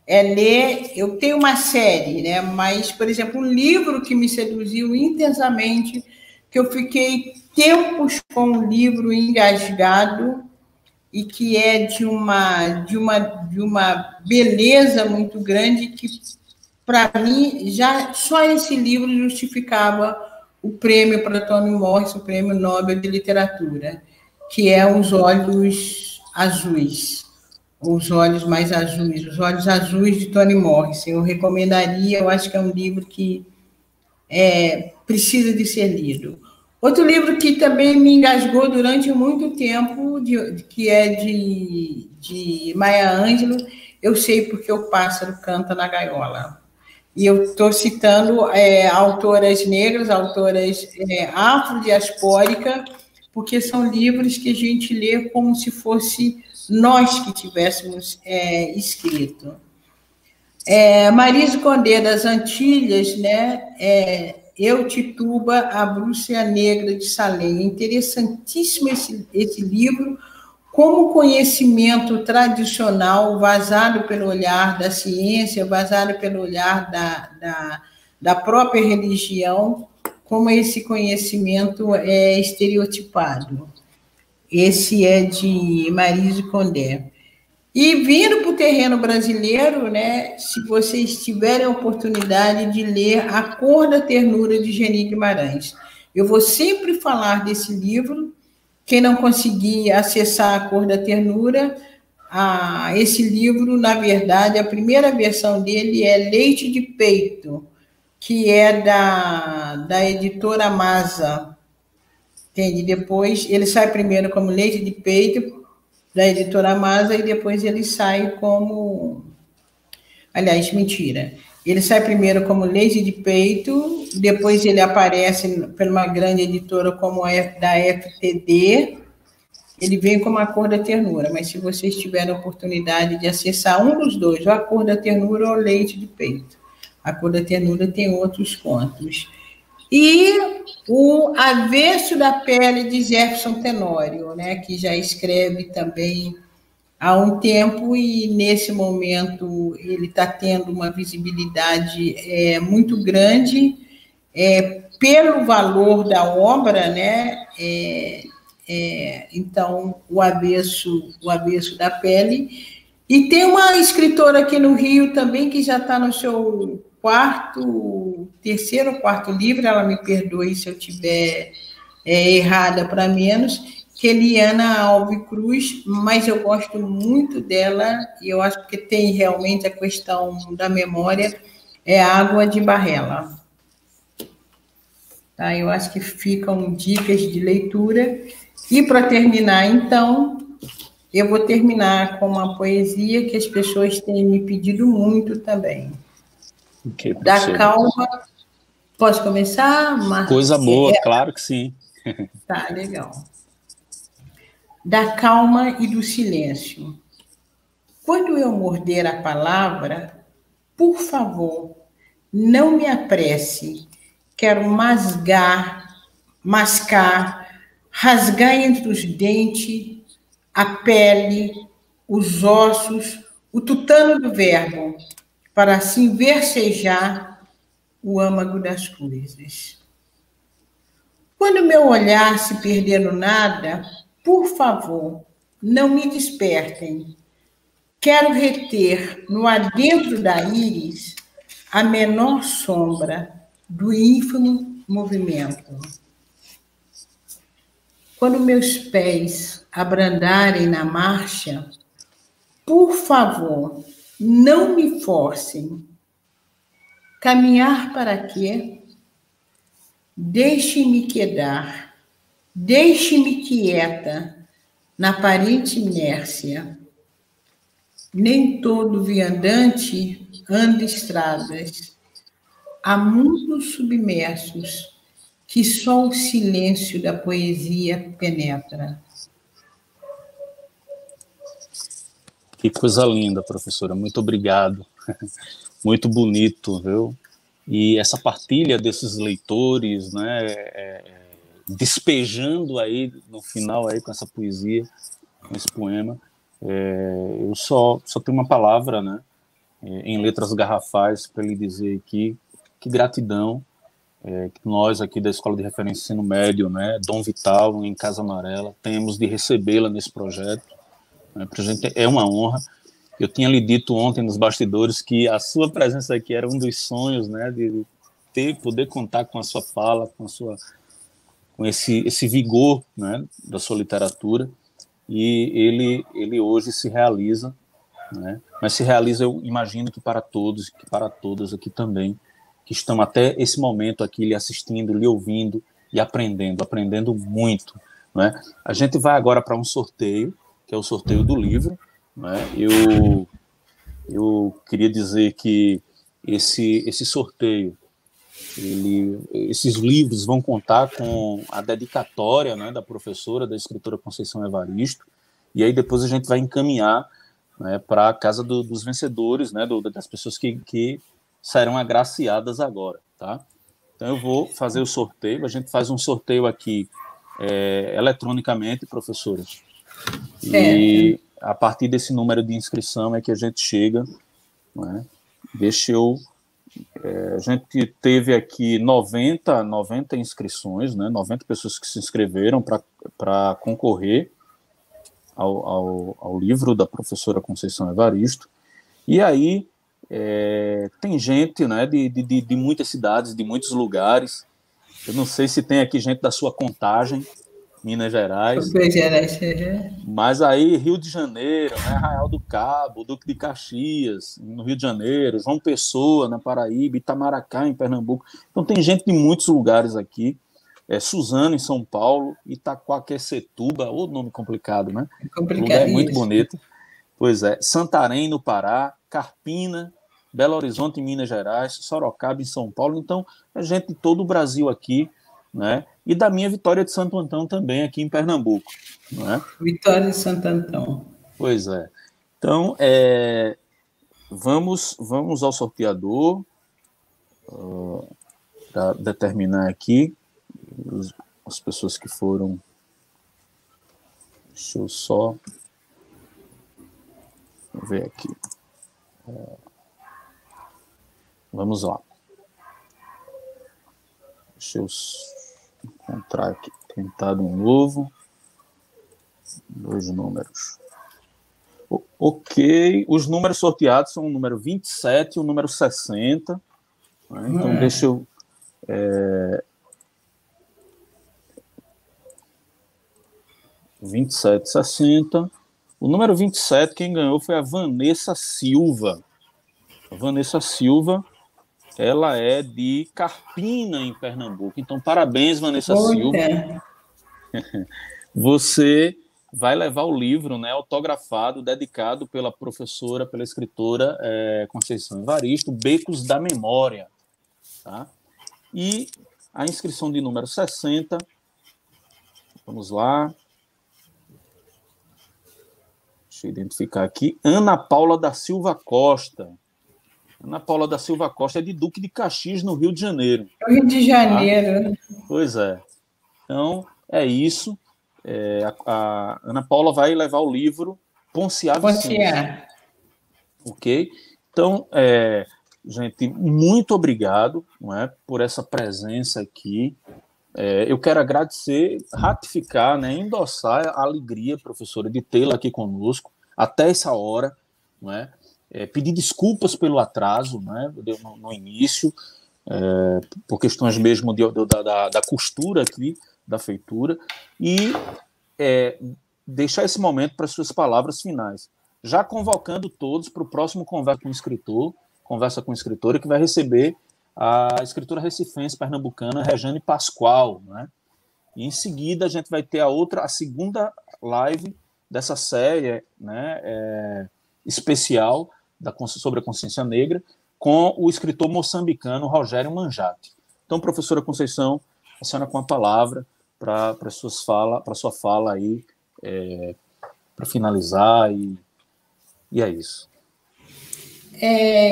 ler, eu tenho uma série, né? Mas, por exemplo, um livro que me seduziu intensamente, que eu fiquei tempos com o livro engasgado, e que é de uma beleza muito grande que, para mim, já só esse livro justificava o prêmio para Toni Morrison, o prêmio Nobel de Literatura, que é Os Olhos Azuis, os olhos mais azuis, Os Olhos Azuis de Toni Morrison. Eu recomendaria, eu acho que é um livro que precisa de ser lido. Outro livro que também me engasgou durante muito tempo, que é de Maya Angelou, Eu Sei Porque o Pássaro Canta na Gaiola. E eu estou citando autoras negras, autoras afrodiaspóricas, porque são livros que a gente lê como se fosse nós que tivéssemos escrito. Maryse Condé, das Antilhas, né? Eu, Tituba, a Bruxa Negra de Salem. É interessantíssimo esse livro, como conhecimento tradicional, vazado pelo olhar da ciência, vazado pelo olhar da própria religião, como esse conhecimento é estereotipado. Esse é de Maryse Condé. E vindo para o terreno brasileiro, né, se vocês tiverem a oportunidade de ler A Cor da Ternura, de Geni Guimarães. Eu vou sempre falar desse livro. Quem não conseguir acessar A Cor da Ternura, esse livro, na verdade, a primeira versão dele é Leite de Peito, que é da editora Masa. Entende? Depois, ele sai primeiro como Leite de Peito, da editora Masa, e depois ele sai como... Aliás, mentira. Ele sai primeiro como Leite de Peito, depois ele aparece por uma grande editora como da FTD, ele vem como A Cor da Ternura, mas se vocês tiverem a oportunidade de acessar um dos dois, ou A Cor da Ternura ou Leite de Peito. A Cor da Ternura tem outros contos. E o Avesso da Pele, de Jefferson Tenório, né, que já escreve também há um tempo, e nesse momento ele está tendo uma visibilidade muito grande pelo valor da obra, né? Então, o avesso da Pele. E tem uma escritora aqui no Rio também, que já está no seu terceiro ou quarto livro, ela me perdoe se eu estiver errada para menos, que é Liana Alves Cruz, mas eu gosto muito dela, e eu acho que tem realmente a questão da memória, Água de Barrela. Tá? Eu acho que ficam dicas de leitura. E para terminar, então, eu vou terminar com uma poesia que as pessoas têm me pedido muito também. Okay, da Calma. Posso começar, Marcos? Coisa boa, claro que sim. Tá, legal. Da calma e do silêncio. Quando eu morder a palavra, por favor, não me apresse. Quero mascar, rasgar entre os dentes, a pele, os ossos, o tutano do verbo, para assim versejar o âmago das coisas. Quando meu olhar se perder no nada, por favor, não me despertem. Quero reter no adentro da íris a menor sombra do ínfimo movimento. Quando meus pés abrandarem na marcha, por favor, não me forcem. Caminhar para quê? Deixe-me quedar, deixe-me quieta na aparente inércia. Nem todo viandante anda estradas. Há mundos submersos que só o silêncio da poesia penetra. Que coisa linda, professora. Muito obrigado. Muito bonito, viu? E essa partilha desses leitores, né, despejando aí no final aí com essa poesia, com esse poema, eu só tenho uma palavra, né, em letras garrafais para lhe dizer aqui que gratidão que nós aqui da Escola de Referência Ensino Médio, né, Dom Vital, em Casa Amarela, temos de recebê-la nesse projeto, né? Para a gente é uma honra. Eu tinha lhe dito ontem nos bastidores que a sua presença aqui era um dos sonhos, né, de poder contar com a sua fala, com esse vigor, né, da sua literatura, e ele hoje se realiza, né, mas se realiza, eu imagino que para todos, que para todas aqui também, que estão até esse momento aqui lhe assistindo, lhe ouvindo e aprendendo muito, né. A gente vai agora para um sorteio, que é o sorteio do livro, né. Eu queria dizer que esse sorteio, esses livros vão contar com a dedicatória, né, da professora, da escritora Conceição Evaristo, e aí depois a gente vai encaminhar, né, para a casa dos vencedores, né, das pessoas que serão agraciadas agora, tá? Então eu vou fazer o sorteio, a gente faz um sorteio aqui eletronicamente, professora, e a partir desse número de inscrição é que a gente chega, né? A gente teve aqui 90 inscrições, né? 90 pessoas que se inscreveram para concorrer ao livro da professora Conceição Evaristo. E aí tem gente, né, de muitas cidades, de muitos lugares. Eu não sei se tem aqui gente da sua Contagem, Minas Gerais. Mas aí Rio de Janeiro, né, Arraial do Cabo, Duque de Caxias, no Rio de Janeiro, João Pessoa, na Paraíba, Itamaracá, em Pernambuco. Então tem gente de muitos lugares aqui. Suzano, em São Paulo, Itaquaquecetuba, outro nome complicado, né? O lugar é muito bonito. Pois é, Santarém, no Pará, Carpina, Belo Horizonte, em Minas Gerais, Sorocaba, em São Paulo. Então, é gente de todo o Brasil aqui, né? E da minha Vitória de Santo Antão também, aqui em Pernambuco. Não é? Vitória de Santo Antão. Pois é. Então, vamos ao sorteador, para determinar aqui as pessoas que foram. Deixa eu só ver aqui. Vamos lá. Deixa eu encontrar aqui. Tentar de novo. 2 números. Ok. Os números sorteados são o número 27 e o número 60. Né? Então, deixa eu... 27, 60. O número 27, quem ganhou foi a Vanessa Silva. A Vanessa Silva, ela é de Carpina, em Pernambuco. Então, parabéns, Vanessa Silva. Você vai levar o livro, né, autografado, dedicado pela professora, pela escritora Conceição Evaristo, Becos da Memória. Tá? E a inscrição de número 60. Vamos lá. Deixa eu identificar aqui. Ana Paula da Silva Costa. Ana Paula da Silva Costa é de Duque de Caxias, no Rio de Janeiro. Rio de Janeiro. Tá? Pois é. Então, é isso. A Ana Paula vai levar o livro Ponciá Vicente. Ok? Então, gente, muito obrigado, não é, por essa presença aqui. Eu quero agradecer, ratificar, né, endossar a alegria, professora, de tê-la aqui conosco até essa hora, não é? Pedir desculpas pelo atraso, né, no início, por questões mesmo da costura aqui, da feitura, e deixar esse momento para as suas palavras finais, já convocando todos para o próximo Conversa com o Escritor, que vai receber a escritora recifense pernambucana Rejane Pascoal, né? E em seguida a gente vai ter a segunda live dessa série, né, especial sobre a consciência negra, com o escritor moçambicano Rogério Manjate. Então, professora Conceição, a senhora com a palavra para sua fala aí, para finalizar, e é isso.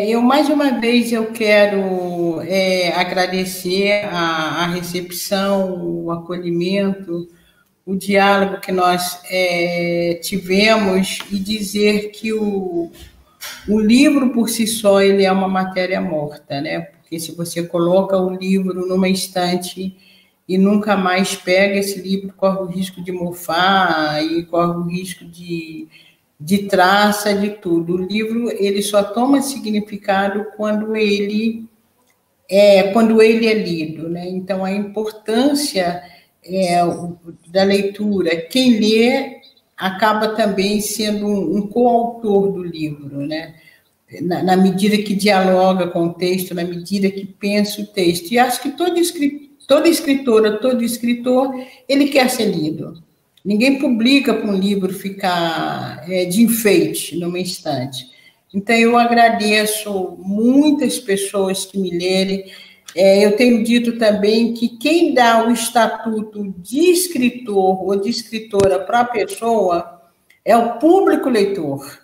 Eu, mais uma vez, eu quero agradecer a recepção, o acolhimento, o diálogo que nós tivemos, e dizer que o livro, por si só, ele é uma matéria morta, né? Porque se você coloca o livro numa estante e nunca mais pega, esse livro corre o risco de mofar e corre o risco de de traça, de tudo. O livro, ele só toma significado quando ele é lido, né? Então, a importância da leitura, quem lê acaba também sendo um coautor do livro, né? Na medida que dialoga com o texto, na medida que pensa o texto. E acho que toda escritora, todo escritor, ele quer ser lido. Ninguém publica para um livro ficar de enfeite numa estante. Então, eu agradeço muitas pessoas que me lerem. Eu tenho dito também que quem dá o estatuto de escritor ou de escritora para a pessoa é o público leitor,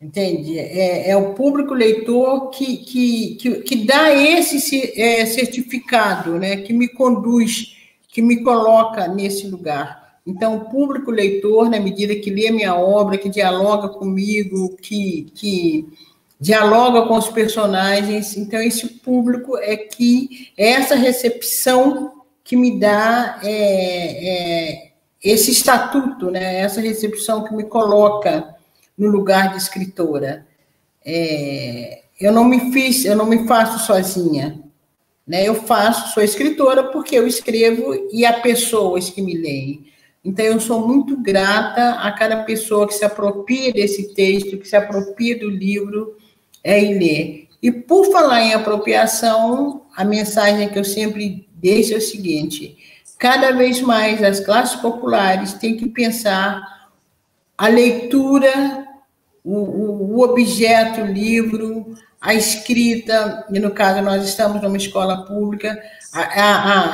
entende? É o público leitor que dá esse certificado, né? Que me conduz, que me coloca nesse lugar. Então, o público leitor, na medida que lê minha obra, que dialoga comigo, que dialoga com os personagens, então esse público é essa recepção que me dá esse estatuto, né? Essa recepção que me coloca no lugar de escritora. Eu não me faço sozinha, né? Eu sou escritora porque eu escrevo e há pessoas que me leem. Então, eu sou muito grata a cada pessoa que se apropria desse texto, que se apropria do livro e lê. E, por falar em apropriação, a mensagem que eu sempre deixo é o seguinte: cada vez mais as classes populares têm que pensar a leitura, o objeto, o livro, a escrita, e no caso nós estamos numa escola pública,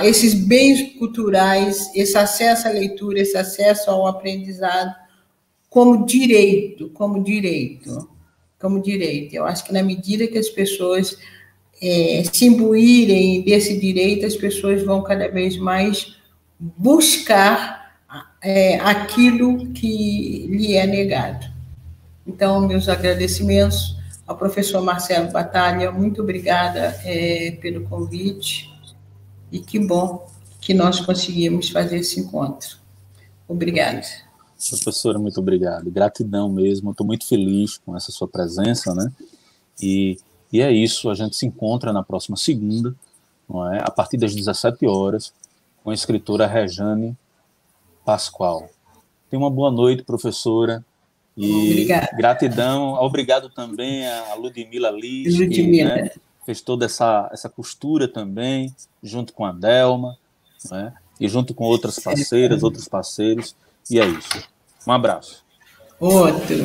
esses bens culturais, esse acesso à leitura, esse acesso ao aprendizado como direito. Eu acho que na medida que as pessoas se imbuírem desse direito, as pessoas vão cada vez mais buscar aquilo que lhe é negado. Então, meus agradecimentos ao professor Marcelo Batalha, muito obrigada pelo convite, e que bom que nós conseguimos fazer esse encontro. Obrigada. Professora, muito obrigado. Gratidão mesmo, estou muito feliz com essa sua presença, né? E é isso, a gente se encontra na próxima segunda, não é? A partir das 17 horas, com a escritora Rejane Pascoal. Tenha uma boa noite, professora. E obrigada. Gratidão, obrigado também a Ludmila Liz, que né, fez toda essa costura também, junto com a Delma, né, e junto com outras parceiras, outros parceiros, e é isso. Um abraço. Outro.